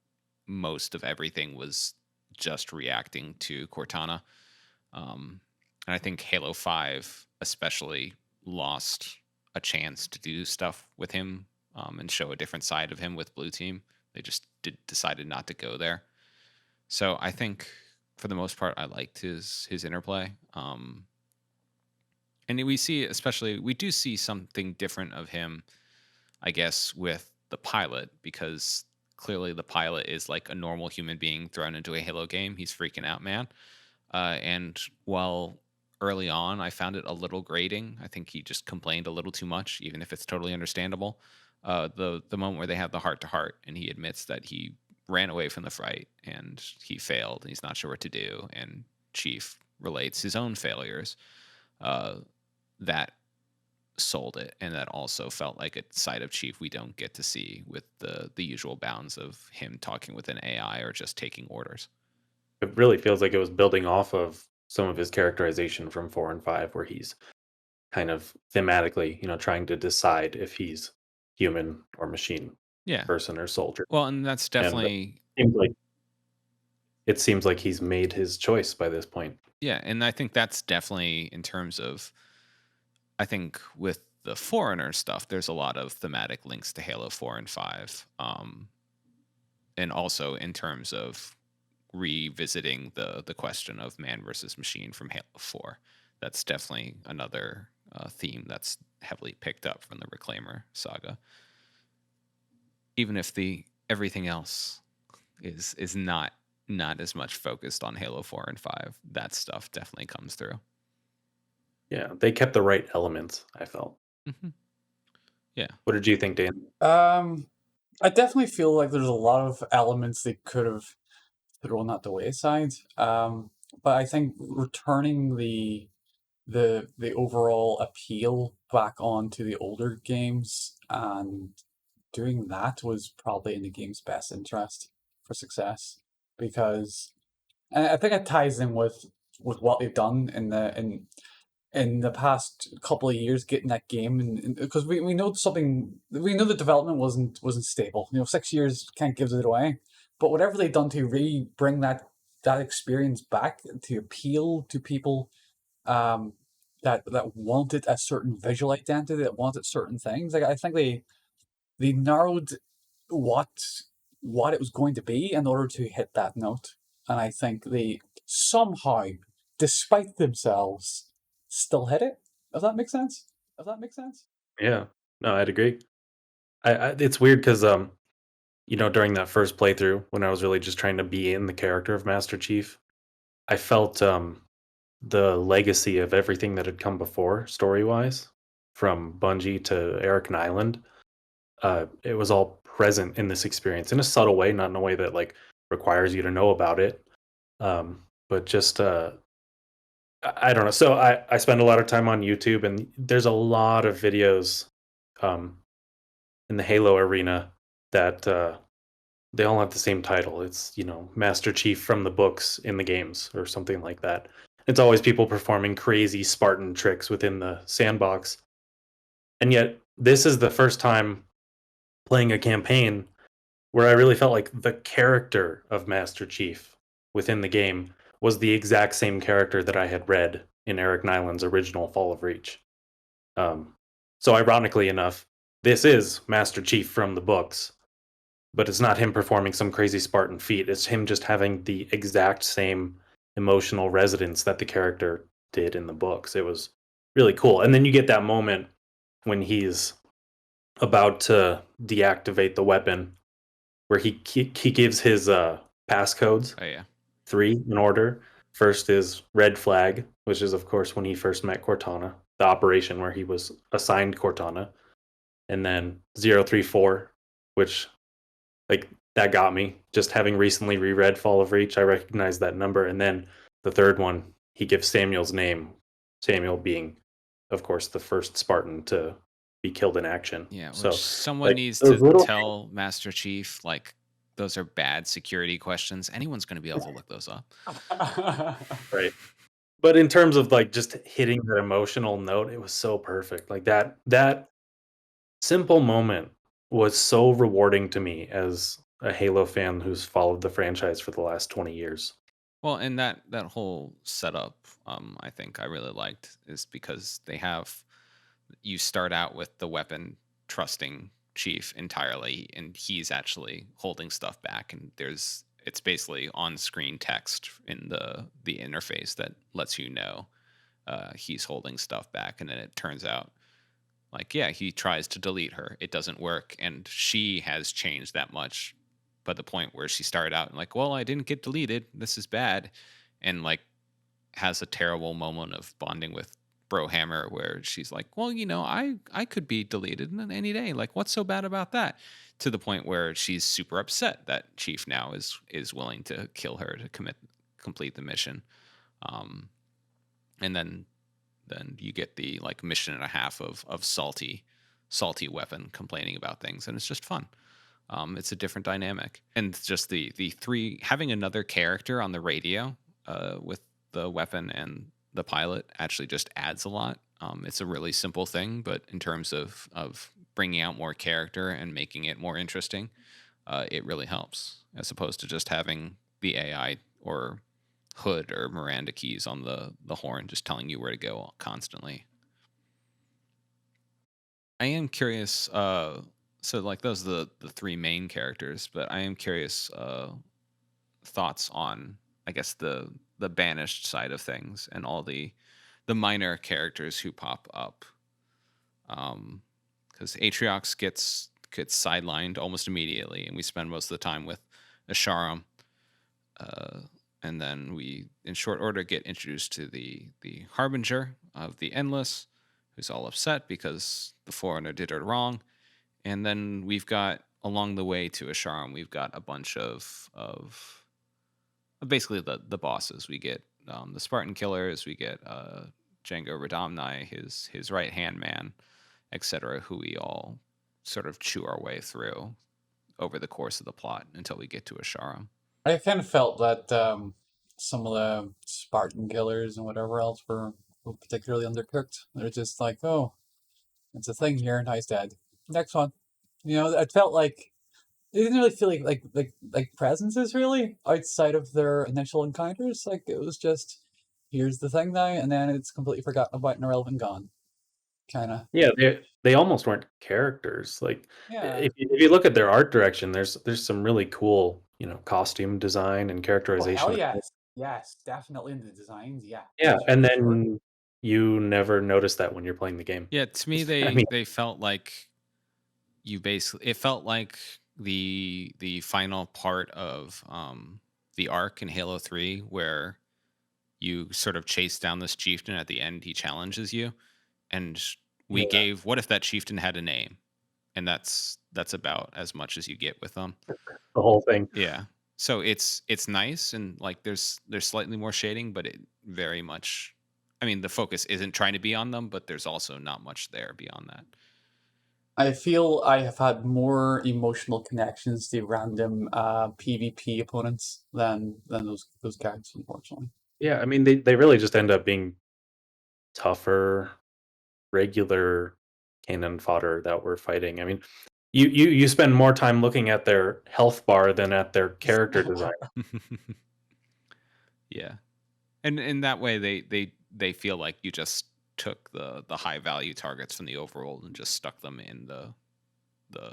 most of everything was just reacting to Cortana. And I think Halo 5 especially lost a chance to do stuff with him, and show a different side of him with Blue Team. They just decided not to go there. So I think for the most part, I liked his interplay. And we do see something different of him, I guess, with the pilot, because clearly the pilot is like a normal human being thrown into a Halo game. He's freaking out, man. And while early on I found it a little grating, I think he just complained a little too much, even if it's totally understandable. The moment where they have the heart to heart and he admits that he ran away from the fight and he failed and he's not sure what to do, and Chief relates his own failures, uh, that sold it. And that also felt like a side of Chief we don't get to see with the usual bounds of him talking with an AI or just taking orders. It really feels like it was building off of some of his characterization from 4 and 5, where he's kind of thematically, trying to decide if he's human or machine, Yeah. person or soldier. Well, and that's And definitely, it seems like he's made his choice by this point. yeah, and I think that's definitely in terms of, I think with the Foreigner stuff, there's a lot of thematic links to Halo 4 and 5. And also in terms of revisiting the question of man versus machine from Halo 4. That's definitely another theme that's heavily picked up from the Reclaimer saga. Even if the everything else is not as much focused on Halo 4 and 5, that stuff definitely comes through. Yeah, they kept the right elements, I felt. Mm-hmm. Yeah. What did you think, Dan? I definitely feel like there's a lot of elements they could have thrown at the wayside. But I think returning the overall appeal back onto the older games and doing that was probably in the game's best interest for success, because and I think it ties in with what they've done in the past couple of years, getting that game, and because we know we know the development wasn't stable. 6 years can't give it away, but whatever they've done to bring that experience back to appeal to people, that wanted a certain visual identity, that wanted certain things. Like, I think they narrowed what it was going to be in order to hit that note, and I think they somehow, despite themselves, still hit it. Does that make sense? Yeah, no, I'd agree. It's weird because during that first playthrough, when I was really just trying to be in the character of Master Chief, I felt the legacy of everything that had come before, story wise, from Bungie to Eric Nyland. It was all present in this experience in a subtle way, not in a way that like requires you to know about it, but just I don't know. So I spend a lot of time on YouTube, and there's a lot of videos in the Halo arena that they all have the same title. It's Master Chief from the books in the games or something like that. It's always people performing crazy Spartan tricks within the sandbox, and yet this is the first time playing a campaign where I really felt like the character of Master Chief within the game was the exact same character that I had read in Eric Nyland's original Fall of Reach. So ironically enough, this is Master Chief from the books, but it's not him performing some crazy Spartan feat. It's him just having the exact same emotional resonance that the character did in the books. It was really cool. And then you get that moment when he's about to deactivate the weapon where he gives his passcodes, Oh yeah. 3 in order. First is red flag, which is of course when he first met Cortana, the operation where he was assigned Cortana, and then 034, which like that got me. Just having recently reread Fall of Reach, I recognized that number. And then the third one, he gives Samuel's name, Samuel being, of course, the first Spartan to be killed in action. Yeah, So someone like needs those to little tell Master Chief, like, those are bad security questions. Anyone's going to be able to look those up. right. But in terms of like just hitting that emotional note, it was so perfect. Like that simple moment was so rewarding to me as a Halo fan who's followed the franchise for the last 20 years. Well, and that whole setup, I think I really liked is because you start out with the weapon trusting Chief entirely, and he's actually holding stuff back, and it's basically on screen text in the interface that lets you know he's holding stuff back, and then it turns out like, yeah, he tries to delete her, it doesn't work, and she has changed that much by the point where she started out and like, well, I didn't get deleted, this is bad, and like has a terrible moment of bonding with Brohammer where she's like, well, I could be deleted any day, like what's so bad about that, to the point where she's super upset that Chief now is willing to kill her to complete the mission. And then you get the like mission and a half of salty weapon complaining about things, and it's just fun. It's a different dynamic, and just the three having another character on the radio with the weapon and the pilot actually just adds a lot. It's a really simple thing, but in terms of bringing out more character and making it more interesting, it really helps, as opposed to just having the AI or Hood or Miranda keys on the horn just telling you where to go constantly. I am curious. So like those are the three main characters, but I am curious thoughts on, I guess, the banished side of things and all the minor characters who pop up. Because Atriox gets sidelined almost immediately, and we spend most of the time with Asharam. And then we, in short order, get introduced to the Harbinger of the Endless, who's all upset because the Forerunner did her wrong. And then we've got, along the way to Asharam, we've got a bunch of basically the bosses. We get the Spartan Killers, we get Django Radaamnai, his right-hand man, etc., who we all sort of chew our way through over the course of the plot until we get to Asharam. I kind of felt that some of the Spartan killers and whatever else were particularly undercooked. They're just like, oh, it's a thing here, and he's dead. Next one. It felt like it didn't really feel like presences really outside of their initial encounters. Like it was just, here's the thing now, and then it's completely forgotten about and irrelevant, gone. Kind of. Yeah, they almost weren't characters. Like Yeah. if you look at their art direction, there's some really cool, costume design and Oh hell characterization. yes, yes, definitely in the designs. Yeah, Yeah, for and sure. then you never notice that when you're playing the game. Yeah, to me I mean, they felt like it felt like the final part of the arc in Halo 3 where you sort of chase down this chieftain. At the end he challenges you, and we yeah, gave, what if that chieftain had a name, and that's about as much as you get with them. the whole thing. Yeah, so it's nice, and like there's slightly more shading, but it very much, I mean, the focus isn't trying to be on them, but there's also not much there beyond that. I feel I have had more emotional connections to random PvP opponents than those guys, unfortunately. Yeah, I mean they really just end up being tougher, regular cannon fodder that we're fighting. I mean, you spend more time looking at their health bar than at their character design. Yeah, and in that way, they feel like you just took the high value targets from the overworld and just stuck them in the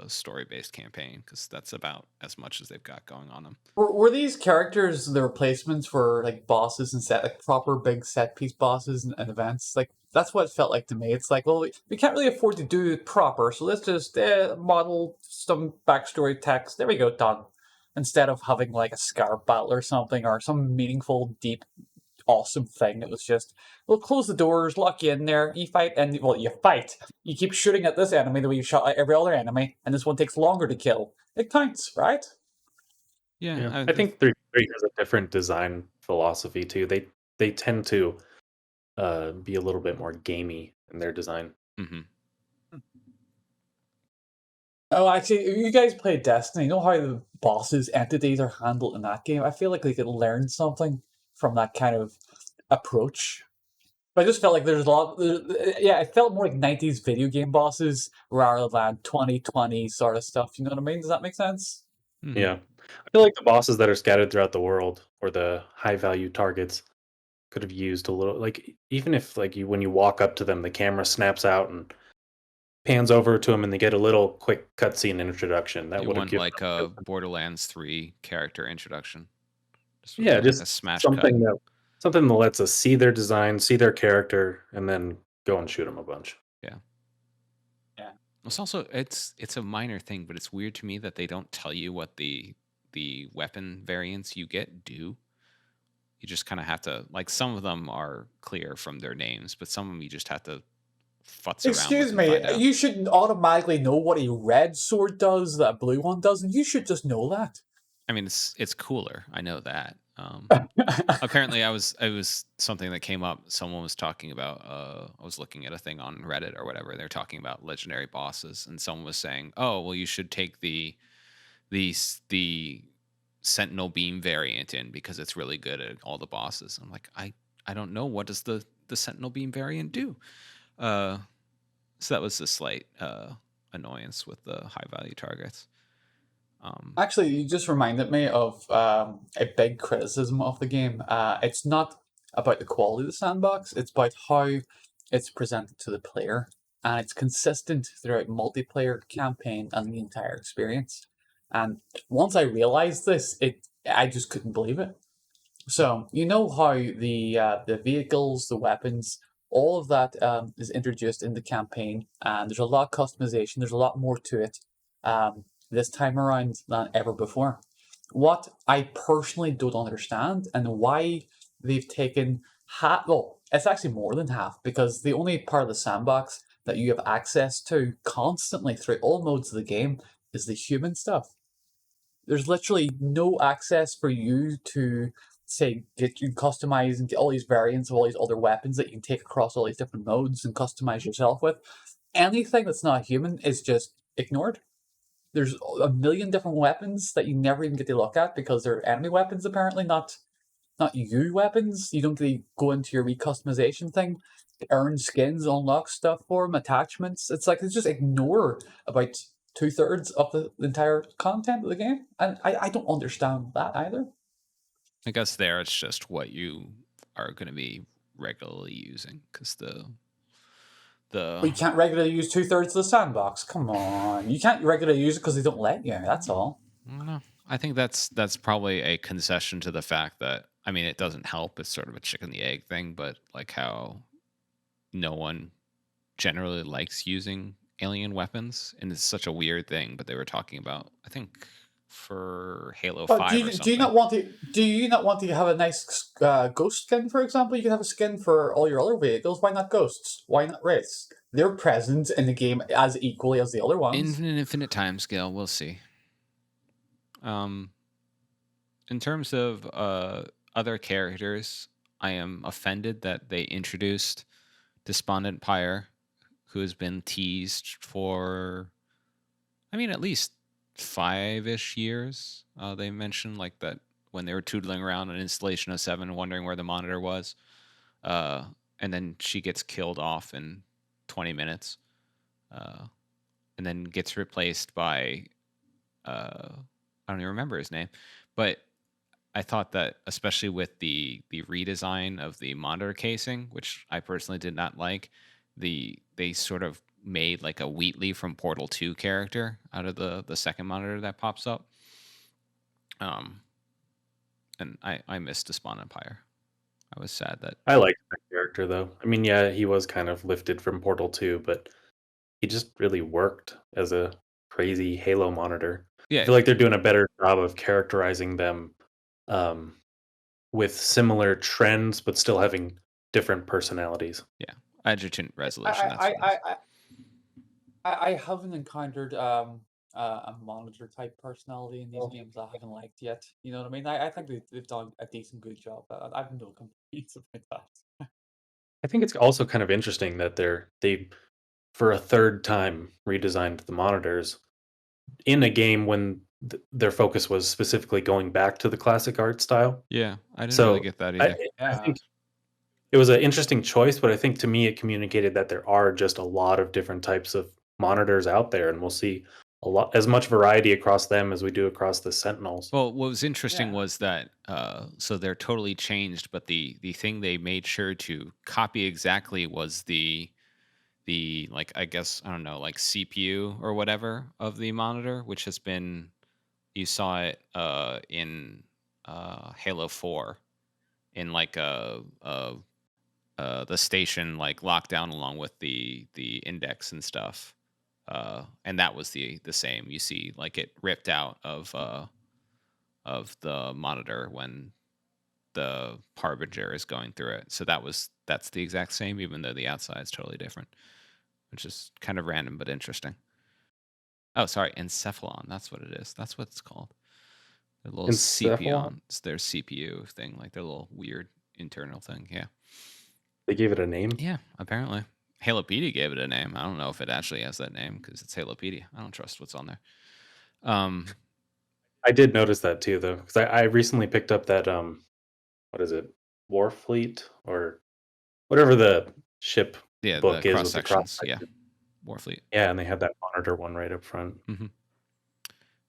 story based campaign, because that's about as much as they've got going on them. Were these characters the replacements for like bosses and like proper big set piece bosses and events? Like that's what it felt like to me. It's like, well, we can't really afford to do it proper, so let's just model some backstory text. There we go, done. Instead of having like a scarab battle or something, or some meaningful, deep, awesome thing. It was just, we'll close the doors, lock you in there, you fight, and well, you fight. You keep shooting at this enemy the way you shot at every other enemy, and this one takes longer to kill. It counts, right? Yeah, I think 3 has a different design philosophy too. They tend to be a little bit more gamey in their design. Mm-hmm. Oh, actually, you guys play Destiny. You know how the bosses, entities are handled in that game? I feel like they could learn something from that kind of approach. But I just felt like there's a lot. Yeah, it felt more like 90s video game bosses rather than 2020 sort of stuff. You know what I mean? Does that make sense? Mm-hmm. Yeah, I feel like the bosses that are scattered throughout the world, or the high value targets, could have used a little, like, even if like when you walk up to them, the camera snaps out and pans over to them, and they get a little quick cutscene introduction. That You would have want given like them a Borderlands 3 character introduction, just with yeah, like a just smash cut. something that lets us see their design, see their character, and then go and shoot them a bunch. Yeah. Yeah. It's also it's a minor thing, but it's weird to me that they don't tell you what the weapon variants you get do. You just kind of have to, like, some of them are clear from their names, but some of them you just have to futz around Excuse with and me, find out. you should automatically know what a red sword does that a blue one doesn't. You should just know that. I mean, it's cooler. I know that. Apparently, I was something that came up. Someone was talking about. I was looking at a thing on Reddit or whatever. They're talking about legendary bosses, and someone was saying, "Oh, well, you should take the Sentinel Beam variant in because it's really good at all the bosses." I'm like, I don't know, what does the Sentinel Beam variant do? So that was a slight annoyance with the high value targets. Actually, you just reminded me of a big criticism of the game. It's not about the quality of the sandbox, it's about how it's presented to the player. And it's consistent throughout multiplayer, campaign, and the entire experience. And once I realized this, I just couldn't believe it. So you know how the vehicles, the weapons, all of that is introduced in the campaign, and there's a lot of customization. There's a lot more to it this time around than ever before. What I personally don't understand, and why they've taken half. Well, it's actually more than half, because the only part of the sandbox that you have access to constantly through all modes of the game is the human stuff. There's literally no access for you to say get you customize and get all these variants of all these other weapons that you can take across all these different modes and customize yourself with. Anything that's not human is just ignored. There's a million different weapons that you never even get to look at because they're enemy weapons, apparently, not you weapons. You don't get to go into your recustomization thing, earn skins, unlock stuff for them, attachments. It's like they just ignore about 2/3 of the entire content of the game, and I don't understand that either. I guess there it's just what you are going to be regularly using, because But you can't regularly use 2/3 of the sandbox. Come on, you can't regularly use it because they don't let you. That's all. I don't know. I think that's probably a concession to the fact that, I mean, it doesn't help. It's sort of a chicken the egg thing, but like how no one generally likes using alien weapons, and it's such a weird thing. But they were talking about, I think, for Halo But 5 or something. do you not want to? Do you not want to have a nice ghost skin, for example? You can have a skin for all your other vehicles. Why not ghosts? Why not wraiths? They're present in the game as equally as the other ones. In an infinite time scale, we'll see. In terms of other characters, I am offended that they introduced Despondent Pyre, who has been teased for, I mean, at least 5-ish years. They mentioned like that when they were tootling around an installation of 7, wondering where the monitor was, and then she gets killed off in 20 minutes. and then gets replaced by I don't even remember his name, but I thought that especially with the redesign of the monitor casing, which I personally did not like, they sort of made like a Wheatley from Portal 2 character out of the second monitor that pops up. And I missed Despawn Empire. I was sad that I liked that character though. I mean, yeah, he was kind of lifted from Portal 2, but he just really worked as a crazy Halo monitor. I yeah feel like they're doing a better job of characterizing them um, with similar trends, but still having different personalities. adjutant resolution. That's I, what it I, is. I, I haven't encountered a monitor type personality in these games I haven't liked yet. You know what I mean? I think they've done a decent good job. I've no complaints about that. I think it's also kind of interesting that they for a third time redesigned the monitors in a game when their focus was specifically going back to the classic art style. Yeah, I didn't really So get that I, either. I Yeah. think it was an interesting choice, but I think to me it communicated that there are just a lot of different types of monitors out there, and we'll see as much variety across them as we do across the Sentinels. Well, what was interesting Yeah. was that so they're totally changed, but the thing they made sure to copy exactly was the like, I guess, I don't know, like CPU or whatever of the monitor, which has been, you saw it in Halo 4 in like the station like lockdown along with the index and stuff. And that was the same. You see like it ripped out of the monitor when the Harbinger is going through it. So that's the exact same, even though the outside is totally different, which is kind of random but interesting. Oh, sorry, encephalon. That's what it is. That's what it's called. Their little Encephalon? CPU. It's their CPU thing, like their little weird internal thing. Yeah. They gave it a name. Yeah, apparently. Halopedia gave it a name. I don't know if it actually has that name because it's Halopedia. I don't trust what's on there. I did notice that too, though, because I recently picked up that what is it, Warfleet or whatever the ship Yeah, the book is cross with the cross sections. Yeah, section. Warfleet. Yeah, and they had that monitor one right up front.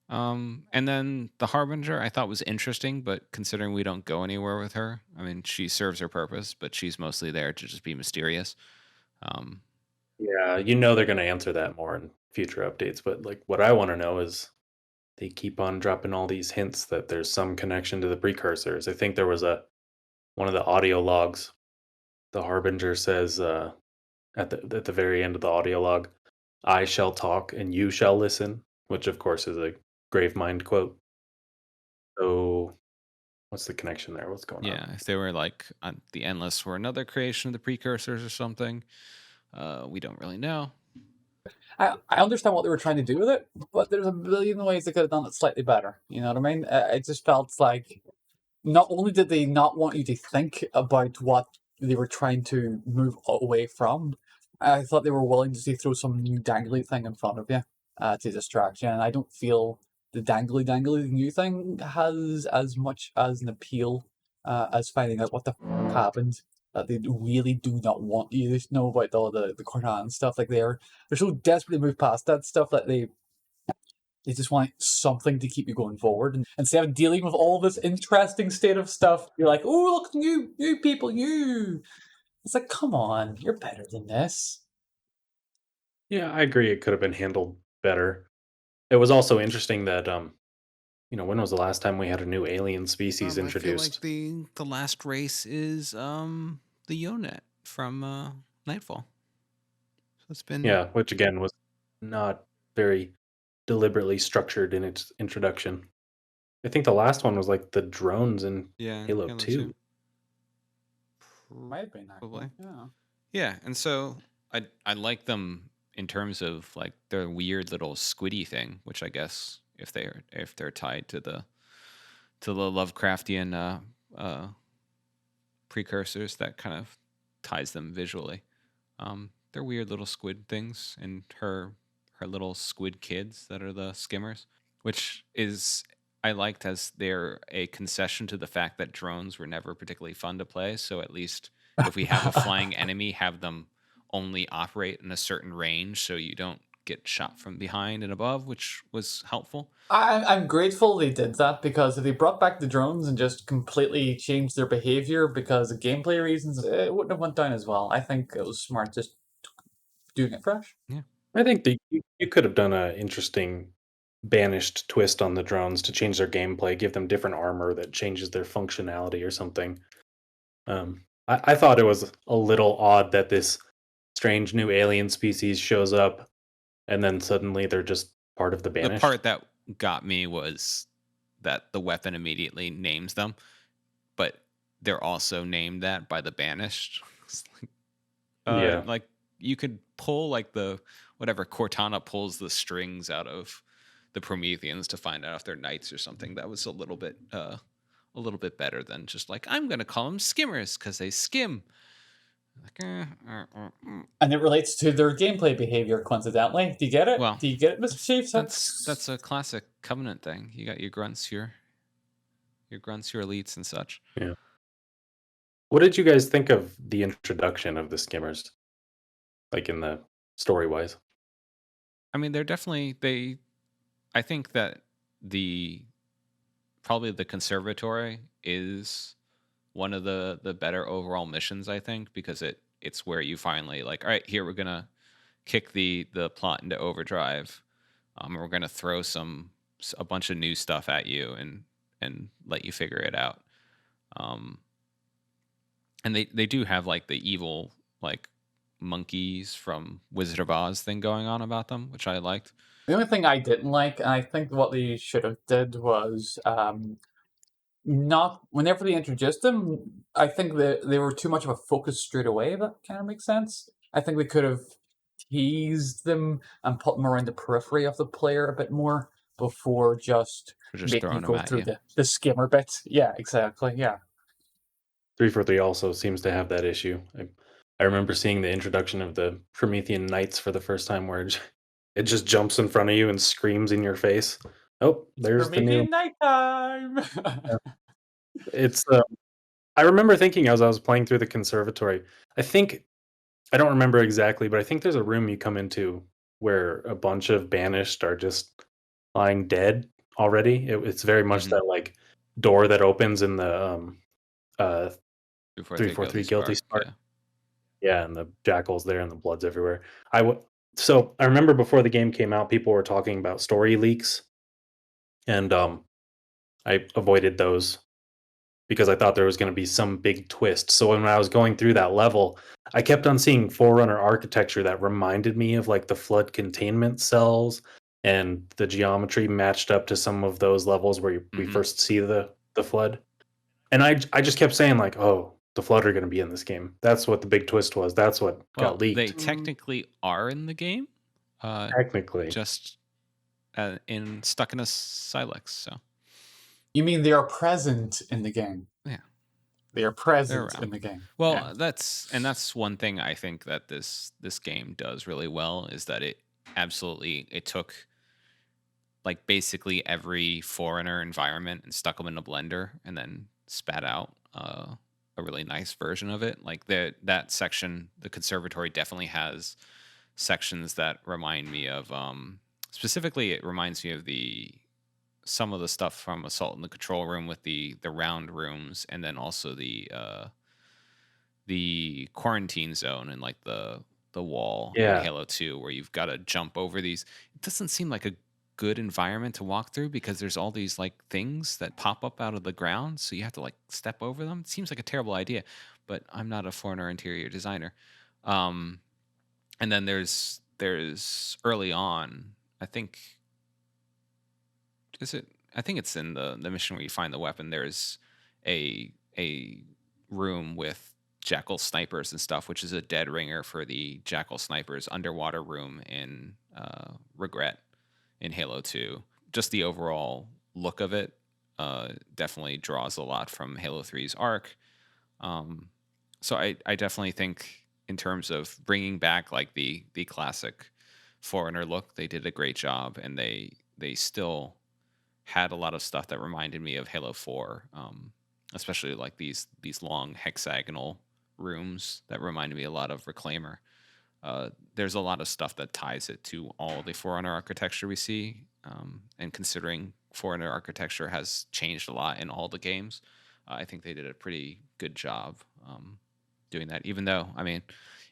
And then the Harbinger I thought was interesting, but considering we don't go anywhere with her, I mean, she serves her purpose, but she's mostly there to just be mysterious. Yeah, you know they're going to answer that more in future updates, but like what I want to know is they keep on dropping all these hints that there's some connection to the precursors. I think there was one of the audio logs. The Harbinger says at the very end of the audio log, "I shall talk and you shall listen," which of course is a Gravemind quote. So what's the connection there? What's going on? Yeah, if they were like the Endless were another creation of the precursors or something, we don't really know. I understand what they were trying to do with it, but there's a billion ways they could have done it slightly better. You know what I mean? It just felt like not only did they not want you to think about what they were trying to move away from, I thought they were willing to throw some new dangly thing in front of you to distract you. And I don't feel the dangly new thing has as much as an appeal as finding out what the happened. That they really do not want you to know about all the Cortana stuff. Like they're so desperate to move past that stuff that they just want something to keep you going forward. And instead of dealing with all this interesting state of stuff, you're like, oh, look, new people, you. It's like, come on, you're better than this. Yeah, I agree. It could have been handled better. It was also interesting that when was the last time we had a new alien species I feel like introduced? the last race is the Yonet from Nightfall. So it's been Yeah, which again was not very deliberately structured in its introduction. I think the last one was like the drones in Halo 2. Might have been, Probably. actually. Yeah. Yeah, and so I like them in terms of like their weird little squiddy thing, which I guess if they're tied to the Lovecraftian precursors, that kind of ties them visually. They're weird little squid things, and her little squid kids that are the skimmers, which is I liked as they're a concession to the fact that drones were never particularly fun to play. So at least if we have a flying enemy, have them only operate in a certain range so you don't get shot from behind and above, which was helpful. I'm grateful they did that, because if they brought back the drones and just completely changed their behavior because of gameplay reasons, it wouldn't have went down as well. I think it was smart just doing it fresh. I think you could have done an interesting banished twist on the drones to change their gameplay, give them different armor that changes their functionality or something. I thought it was a little odd that this strange new alien species shows up and then suddenly they're just part of the The banished. part that got me was that the weapon immediately names them, but they're also named that by the banished. It's Yeah. like you could pull like the whatever Cortana pulls the strings out of the Prometheans to find out if they're knights or something. That was a little bit better than just like, I'm gonna call them skimmers because they skim. Like, And it relates to their gameplay behavior, coincidentally. Do you get it? Well, Do you get it, Mr. Chief? that's a classic Covenant thing. You got your grunts, your elites and such. Yeah. What did you guys think of the introduction of the skimmers? Like in the story wise? I mean, they're definitely I think that probably the conservatory is one of the better overall missions, I think, because it's where you finally like, all right, here we're gonna kick the plot into overdrive. We're gonna throw a bunch of new stuff at you and let you figure it out. And they do have like the evil like monkeys from Wizard of Oz thing going on about them, which I liked. The only thing I didn't like, and I think what they should have did was not whenever they introduced them. I think that they were too much of a focus straight away. If that kind of makes sense. I think they could have teased them and put them around the periphery of the player a bit more before just Just making you throwing them go at through you. the skimmer bit. Yeah, exactly. Yeah. 343 also seems to have that issue. I remember seeing the introduction of the Promethean Knights for the first time where it just jumps in front of you and screams in your face. Oh, there's the new. Promethean nighttime. It's. I remember thinking as I was playing through the conservatory. I don't remember exactly, but I think there's a room you come into where a bunch of banished are just lying dead already. It's very much that like door that opens in the 343 Guilty Spark. Yeah, and the jackals there and the blood's everywhere. So I remember before the game came out, people were talking about story leaks, and I avoided those because I thought there was going to be some big twist. So when I was going through that level, I kept on seeing Forerunner architecture that reminded me of like the flood containment cells, and the geometry matched up to some of those levels where we first see the flood. And I just kept saying like, oh, the flood are going to be in this game. That's what the big twist was. That's what got leaked. They technically are in the game. Technically, just stuck in a silex. So You mean they are present in the game? Yeah, they are present in the game. Well, yeah. that's one thing I think that this game does really well is that it took like basically every Foreigner environment and stuck them in a blender and then spat out a really nice version of it. Like that section, the conservatory definitely has sections that remind me of specifically it reminds me of some of the stuff from Assault in the Control Room with the round rooms, and then also the quarantine zone and like the wall in Halo 2 where you've got to jump over these. It doesn't seem like a good environment to walk through because there's all these like things that pop up out of the ground, so you have to like step over them. It seems like a terrible idea, but I'm not a Foreigner interior designer. And then there's early on, I think it's in the mission where you find the weapon. There's a room with jackal snipers and stuff, which is a dead ringer for the jackal snipers underwater room in Regret in Halo 2. Just the overall look of it definitely draws a lot from Halo 3's arc. So I definitely think in terms of bringing back like the classic Foreigner look, they did a great job, and they still had a lot of stuff that reminded me of Halo 4, especially like these long hexagonal rooms that reminded me a lot of Reclaimer. there's a lot of stuff that ties it to all the Forerunner architecture we see. And considering Forerunner architecture has changed a lot in all the games, I think they did a pretty good job doing that. Even though, I mean,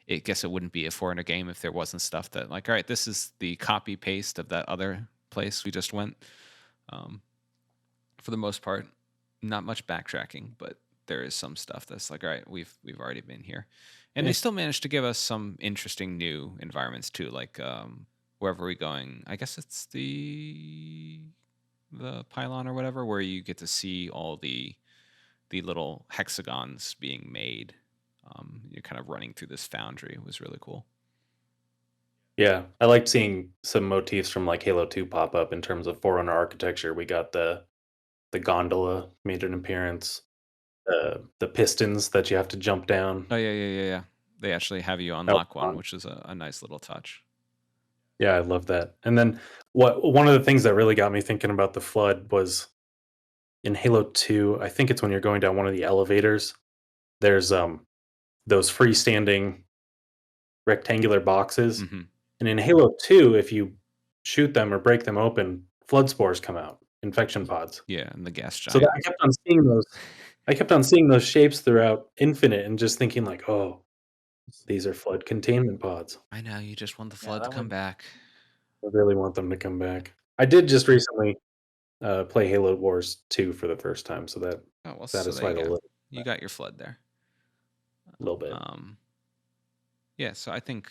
I guess it wouldn't be a Forerunner game if there wasn't stuff that, like, all right, this is the copy paste of that other place we just went. For the most part, not much backtracking, but there is some stuff that's like, all right, we've already been here, and they still managed to give us some interesting new environments too. Like wherever we're going, I guess it's the pylon or whatever, where you get to see all the little hexagons being made. You're kind of running through this foundry. It was really cool. Yeah, I liked seeing some motifs from like Halo 2 pop up in terms of Forerunner architecture. We got the gondola made an appearance, the pistons that you have to jump down. Oh yeah. They actually have you That was unlock one, fun. which is a nice little touch. Yeah, I love that. And then one of the things that really got me thinking about the flood was in Halo 2, I think it's when you're going down one of the elevators, there's those freestanding rectangular boxes. Hmm. And in Halo 2, if you shoot them or break them open, flood spores come out, infection pods. Yeah, and the gas So giant. I kept on seeing those. I kept on seeing those shapes throughout Infinite and just thinking like, oh, these are flood containment pods. I know, you just want the Yeah, flood to that come would. back. I really want them to come back. I did just recently play Halo Wars 2 for the first time, so that Oh well, so there you satisfied a go. You got your flood there. little bit. Yeah, so I think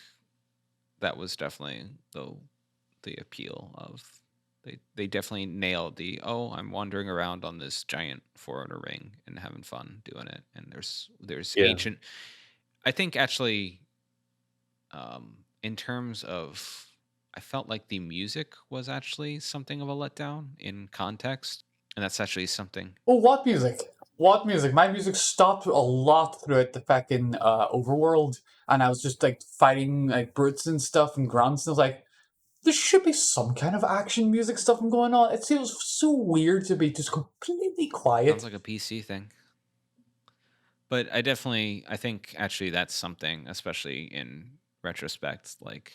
that was definitely the appeal of they definitely nailed the I'm wandering around on this giant Forerunner ring and having fun doing it. And there's Yeah. ancient. I think actually, in terms of, I felt like the music was actually something of a letdown in context, and that's actually something. Oh, what music? What music? My music stopped a lot throughout the fucking overworld, and I was just like fighting like brutes and stuff and grunts, and I was like, there should be some kind of action music stuff going on. It feels so weird to be just completely Sounds quiet. like a PC thing. But I think actually that's something, especially in retrospect, like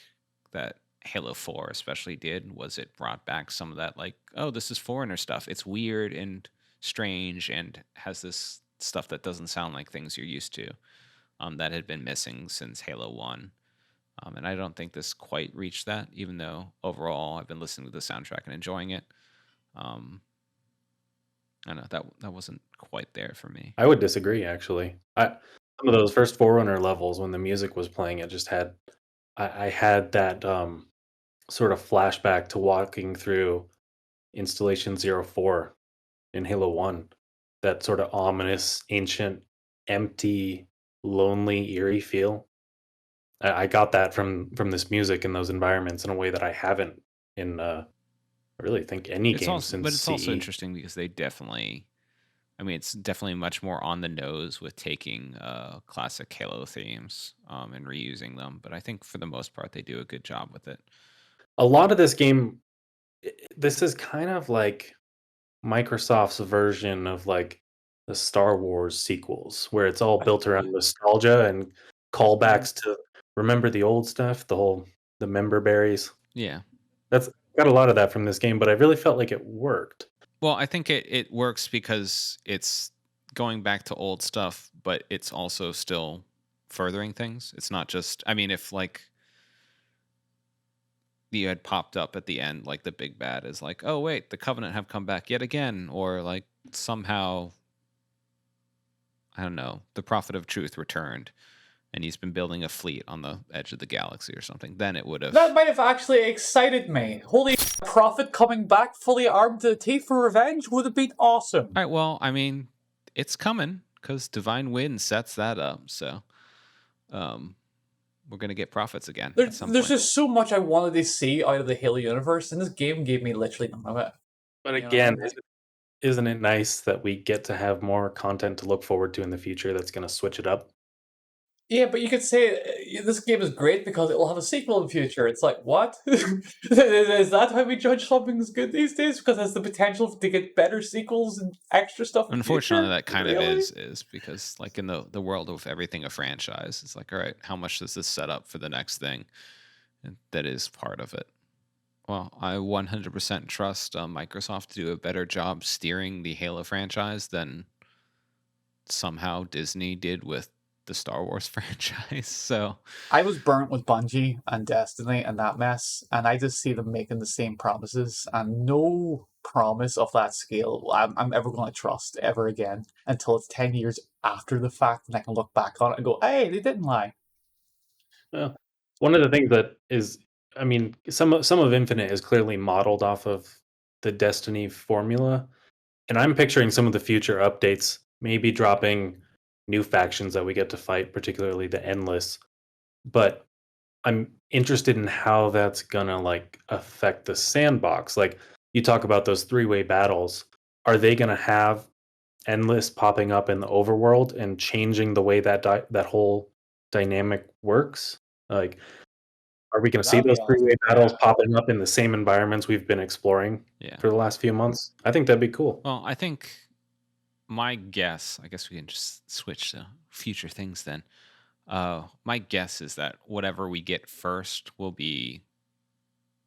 that Halo 4 especially did, was it brought back some of that, like, oh, this is Foreigner stuff. It's weird and strange and has this stuff that doesn't sound like things you're used to, that had been missing since Halo 1. And I don't think this quite reached that, even though overall I've been listening to the soundtrack and enjoying it. I don't know, that wasn't quite there for me. I would disagree, actually. Some of those first Forerunner levels, when the music was playing, it just had I had that sort of flashback to walking through Installation 04 in Halo 1. That sort of ominous, ancient, empty, lonely, eerie feel. I got that from this music and those environments in a way that I haven't in I really think any game But since it's also CE. interesting because they definitely, I mean, it's definitely much more on the nose with taking classic Halo themes and reusing them. But I think for the most part, they do a good job with it. A lot of this game, this is kind of like Microsoft's version of like the Star Wars sequels, where it's all built around nostalgia and callbacks to remember the old stuff, the member berries. Yeah. That's got a lot of that from this game, but I really felt like it worked. Well, I think it works because it's going back to old stuff, but it's also still furthering things. It's not just, I mean, if like you had popped up at the end, like the big bad is like, oh, wait, the Covenant have come back yet again, or like somehow, I don't know, the Prophet of Truth returned and he's been building a fleet on the edge of the galaxy or something, then it would have. That might have actually excited me. Holy Prophet coming back fully armed to the teeth for revenge would have been awesome. All right, well, I mean, it's coming because Divine Wind sets that up, so we're gonna get prophets again at some There's point. just so much I wanted to see out of the Halo universe, and this game gave me literally none of it. But You know, again, isn't it nice that we get to have more content to look forward to in the future that's going to switch it up? Yeah, but you could say this game is great because it will have a sequel in the future. It's like, what? Is that how we judge something's good these days? Because it has the potential to get better sequels and extra stuff in the Unfortunately, future? that kind of Really? is because like in the world of everything a franchise, it's like, all right, how much does this set up for the next thing? And that is part of it. Well, I 100% trust Microsoft to do a better job steering the Halo franchise than somehow Disney did with the Star Wars franchise. So, I was burnt with Bungie and Destiny and that mess, and I just see them making the same promises, and no promise of that scale I'm ever going to trust ever again until it's 10 years after the fact and I can look back on it and go, hey, they didn't lie. Well, one of the things that is, I mean, some of Infinite is clearly modeled off of the Destiny formula, and I'm picturing some of the future updates maybe dropping new factions that we get to fight, particularly the Endless. But I'm interested in how that's gonna like affect the sandbox. Like you talk about those three-way battles, are they gonna have Endless popping up in the overworld and changing the way that that whole dynamic works? Like, are we gonna That see would be those three-way awesome. battles Yeah. popping up in the same environments we've been exploring yeah. for the last few months? I think that'd be cool. Well, I think my guess, I guess we can just switch to future things then. My guess is that whatever we get first will be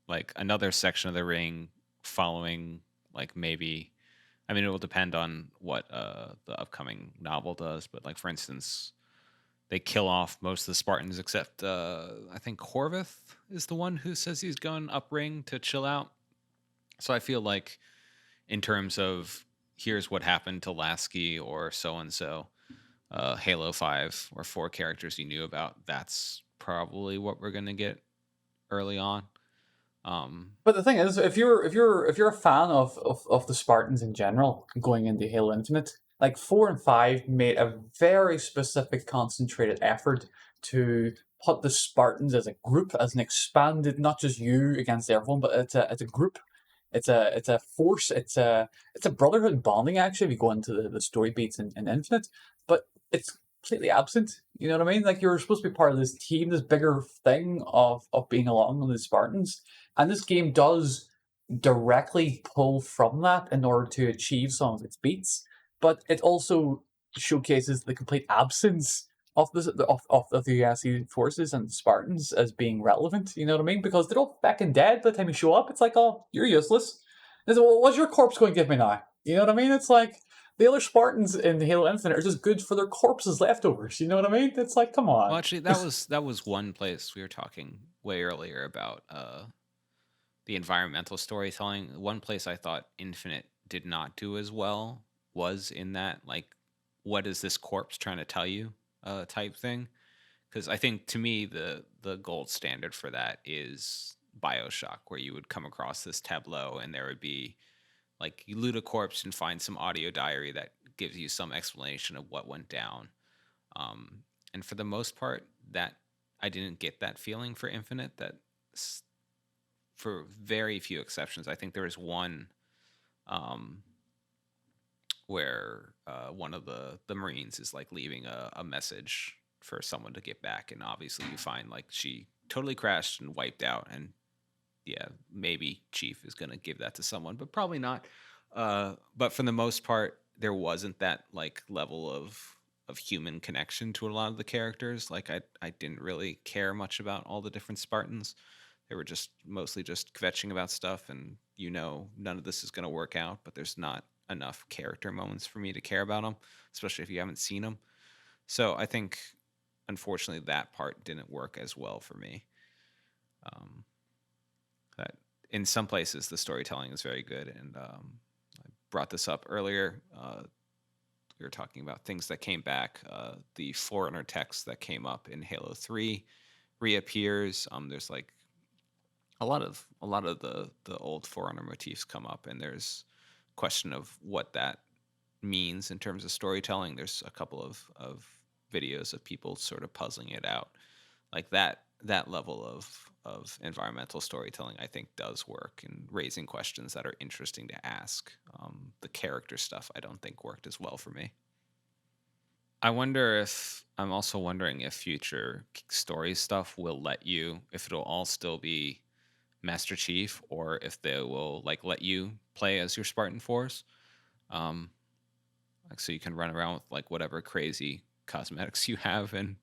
like another section of the ring following, like maybe, I mean, it will depend on what the upcoming novel does, but like for instance, they kill off most of the Spartans except I think Horvath is the one who says he's going up ring to chill out. So I feel like in terms of here's what happened to Lasky or so and so, Halo 5 or 4 characters you knew about, that's probably what we're going to get early on. But the thing is, if you're a fan of the Spartans in general, going into Halo Infinite, like 4 and 5 made a very specific, concentrated effort to put the Spartans as a group, as an expanded, not just you against everyone, but it's a group. It's a force. It's a brotherhood and bonding. Actually, if you go into the story beats in Infinite, but it's completely absent. You know what I mean? Like you're supposed to be part of this team, this bigger thing of being along with the Spartans, and this game does directly pull from that in order to achieve some of its beats, but it also showcases the complete absence of the USC forces and Spartans as being relevant. You know what I mean? Because they're all back and dead by the time you show up. It's like, oh, you're useless. What's your corpse going to give me now? You know what I mean? It's like the other Spartans in Halo Infinite are just good for their corpses leftovers. You know what I mean? It's like, come well, on. actually, that was one place we were talking way earlier about the environmental storytelling. One place I thought Infinite did not do as well was in that, like, what is this corpse trying to tell you type thing. Because I think to me the gold standard for that is Bioshock, where you would come across this tableau and there would be like you loot a corpse and find some audio diary that gives you some explanation of what went down. Um, and for the most part, that I didn't get that feeling for Infinite. That for very few exceptions, I think there was one um, where one of the Marines is like leaving a message for someone to get back, and obviously you find like she totally crashed and wiped out, and yeah, maybe Chief is gonna give that to someone, but probably not. But for the most part, there wasn't that like level of human connection to a lot of the characters. Like I didn't really care much about all the different Spartans. They were just mostly just kvetching about stuff, and none of this is gonna work out. But there's not enough character moments for me to care about them, especially if you haven't seen them. So I think, unfortunately, that part didn't work as well for me. Um, that in some places the storytelling is very good, and I brought this up earlier. We were talking about things that came back. The Forerunner text that came up in Halo 3 reappears. There's like a lot of the old Forerunner motifs come up, and there's question of what that means in terms of storytelling. There's a couple of videos of people sort of puzzling it out. Like that level of environmental storytelling, I think, does work in raising questions that are interesting to ask. The character stuff I don't think worked as well for me. I'm also wondering if future story stuff will let you, if it'll all still be Master Chief, or if they will like let you play as your Spartan Force. Um, like so you can run around with like whatever crazy cosmetics you have in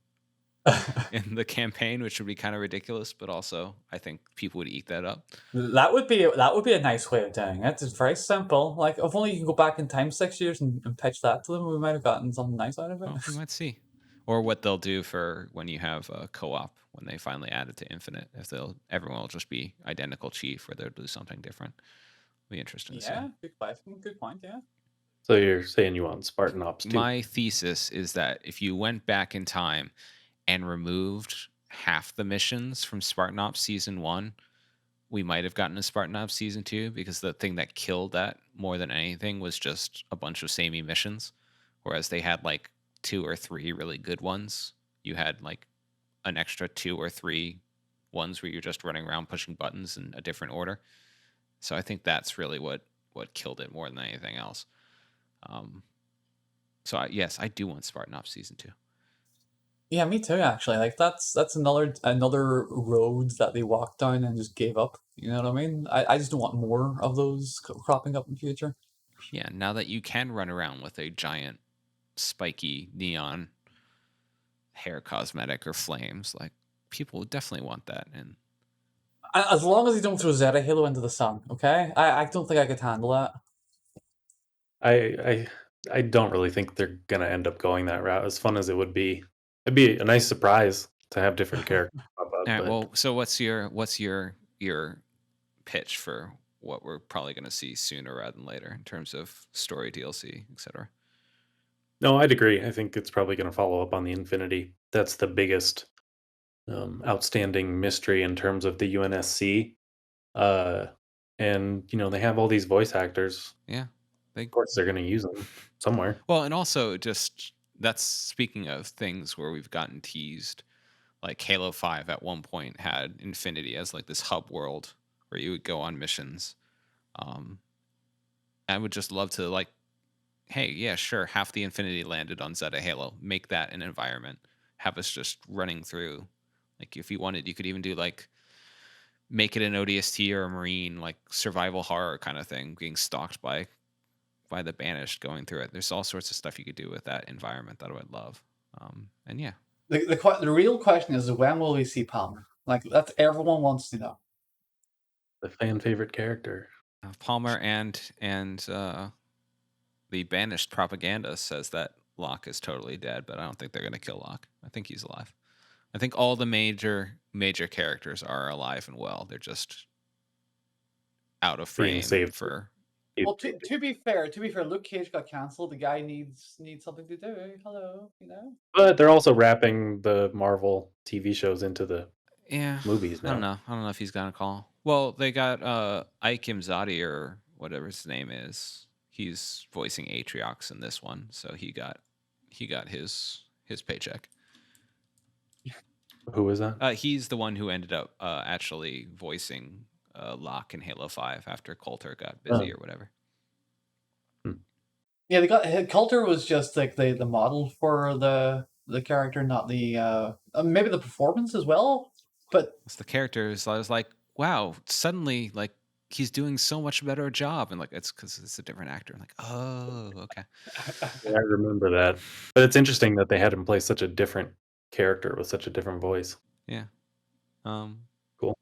the campaign, which would be kind of ridiculous, but also I think people would eat that up. That would be a nice way of doing it. It's very simple. Like if only you can go back in time 6 years and pitch that to them, we might have gotten something nice out of it. Well, we might see. Or what they'll do for when you have a co-op, when they finally add it to Infinite, if everyone will just be identical Chief, or they'll do something different. It'll be interesting to see. Yeah, good question. Good point. Yeah. So you're saying you want Spartan Ops too? My thesis is that if you went back in time and removed half the missions from Spartan Ops Season 1, we might have gotten a Spartan Ops Season 2, because the thing that killed that more than anything was just a bunch of samey missions, whereas they had like 2 or 3 really good ones. You had like an extra 2 or 3 ones where you're just running around pushing buttons in a different order. So I think that's really what killed it more than anything else. So yes, I do want Spartan Ops Season 2. Yeah, me too. Actually, like that's another road that they walked down and just gave up. You know what I mean? I just don't want more of those cropping up in the future. Yeah, now that you can run around with a giant spiky neon hair cosmetic or flames, like people would definitely want that. And As long as they don't throw Zeta Halo into the sun, okay? I don't think I could handle that. I don't really think they're gonna end up going that route. As fun as it would be, it'd be a nice surprise to have different characters pop up. all right, But well, so what's your pitch for what we're probably going to see sooner rather than later in terms of story, DLC, etc.? no, I'd agree. I think it's probably going to follow up on the Infinity. That's the biggest outstanding mystery in terms of the UNSC. And they have all these voice actors. Yeah, Of course, they're going to use them somewhere. Well, and also just that's speaking of things where we've gotten teased. Like Halo 5 at one point had Infinity as like this hub world where you would go on missions. I would just love to like, hey, yeah, sure, half the Infinity landed on Zeta Halo. Make that an environment. Have us just running through. Like if you wanted, you could even do like make it an ODST or a Marine like survival horror kind of thing, being stalked by the Banished, going through it. There's all sorts of stuff you could do with that environment that I would love. And yeah, the real question is when will we see Palmer? Like that's everyone wants to know. The fan favorite character. Palmer and the Banished propaganda says that Locke is totally dead, but I don't think they're going to kill Locke. I think he's alive. I think all the major characters are alive and well. They're just out of frame for. Well, to be fair, Luke Cage got cancelled. The guy needs something to do. Hello, But they're also wrapping the Marvel TV shows into the movies now. I don't know if he's gonna call. Well, they got Ike Imzadi or whatever his name is. He's voicing Atriox in this one, so he got his paycheck. Who is that? He's the one who ended up actually voicing Locke in Halo 5 after Coulter got busy or whatever. Yeah, they got Coulter was just like the model for the character, not the maybe the performance as well. But it's the characters. I was like, wow, suddenly like he's doing so much better job, and like it's because it's a different actor. I'm like, oh, okay. Yeah, I remember that. But it's interesting that they had him play such a different character with such a different voice. Yeah. Cool.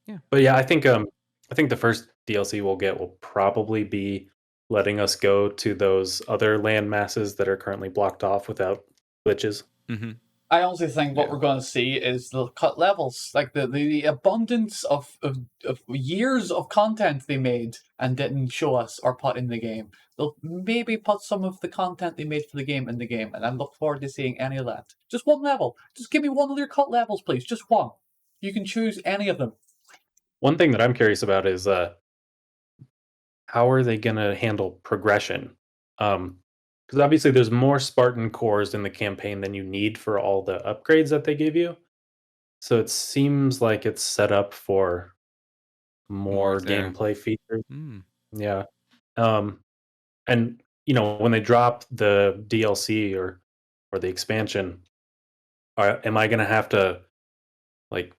Yeah. But yeah, I think the first DLC we'll get will probably be letting us go to those other land masses that are currently blocked off without glitches. Mm-hmm. I honestly think what we're going to see is the cut levels, like the abundance of years of content they made and didn't show us or put in the game. They'll maybe put some of the content they made for the game in the game, and I look forward to seeing any of that. Just one level. Just give me one of your cut levels, please. Just one. You can choose any of them. One thing that I'm curious about is how are they going to handle progression? Because obviously there's more Spartan cores in the campaign than you need for all the upgrades that they give you. So it seems like it's set up for more gameplay features. Yeah. And when they drop the DLC or or the expansion, am I going to have to like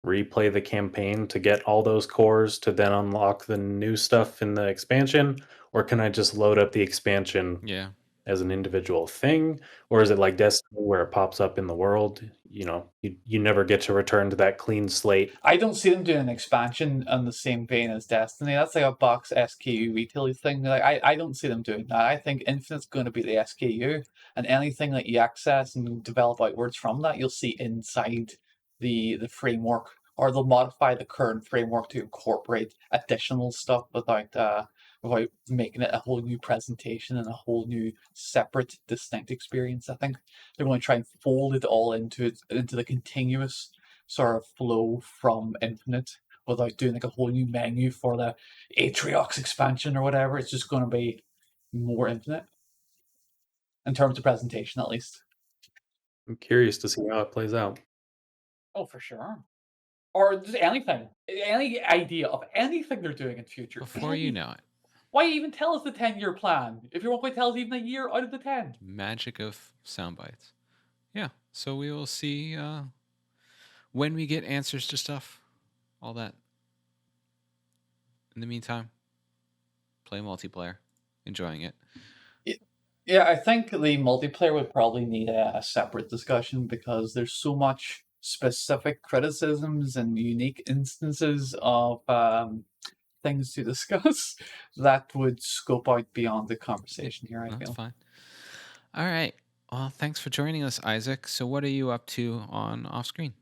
replay the campaign to get all those cores to then unlock the new stuff in the expansion? Or can I just load up the expansion Yeah. as an individual thing? Or is it like Destiny where it pops up in the world? You never get to return to that clean slate. I don't see them doing an expansion on the same vein as Destiny. That's like a box SKU retail thing. Like I don't see them doing that. I think Infinite's going to be the SKU, and anything that you access and develop outwards from that, you'll see inside the framework, or they'll modify the current framework to incorporate additional stuff without making it a whole new presentation and a whole new separate, distinct experience. I think they're going to try and fold it all into the continuous sort of flow from Infinite without doing like a whole new menu for the Atriox expansion or whatever. It's just going to be more Infinite in terms of presentation, at least. I'm curious to see how it plays out. Oh, for sure. Or just anything, any idea of anything they're doing in future. Before you know it. Why even tell us the 10-year plan if you won't quite tell us even a year out of the 10? Magic of sound bites. Yeah. So we will see when we get answers to stuff. All that. In the meantime, play multiplayer. Enjoying it. Yeah, I think the multiplayer would probably need a separate discussion because there's so much specific criticisms and unique instances of things to discuss that would scope out beyond the conversation here, I That's feel. fine. All right. Well, thanks for joining us, Isaac. So what are you up to on off screen?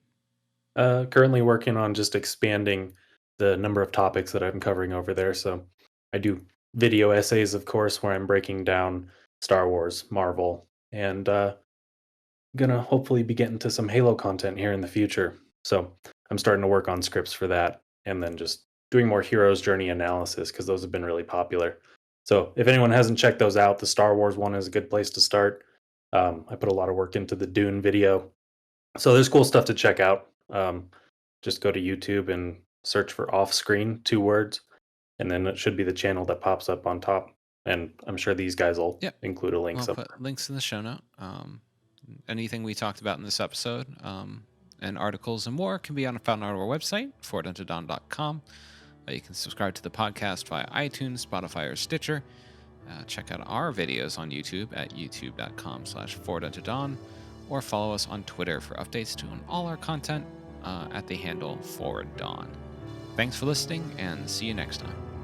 Currently working on just expanding the number of topics that I'm covering over there. So I do video essays, of course, where I'm breaking down Star Wars, Marvel, and gonna hopefully be getting to some Halo content here in the future. So I'm starting to work on scripts for that, and then just doing more hero's journey analysis because those have been really popular. So if anyone hasn't checked those out, the Star Wars one is a good place to start. I put a lot of work into the Dune video, so there's cool stuff to check out. Just go to YouTube and search for Off Screen, 2 words, and then it should be the channel that pops up on top. And I'm sure these guys will include a link I'll somewhere. put links in the show note. Anything we talked about in this episode and articles and more can be found on our website, forwarduntodawn.com. You can subscribe to the podcast via iTunes, Spotify, or Stitcher. Check out our videos on YouTube at youtube.com/forwarduntodawn, or follow us on Twitter for updates to all our content at the handle ForwardDawn. Thanks for listening, and see you next time.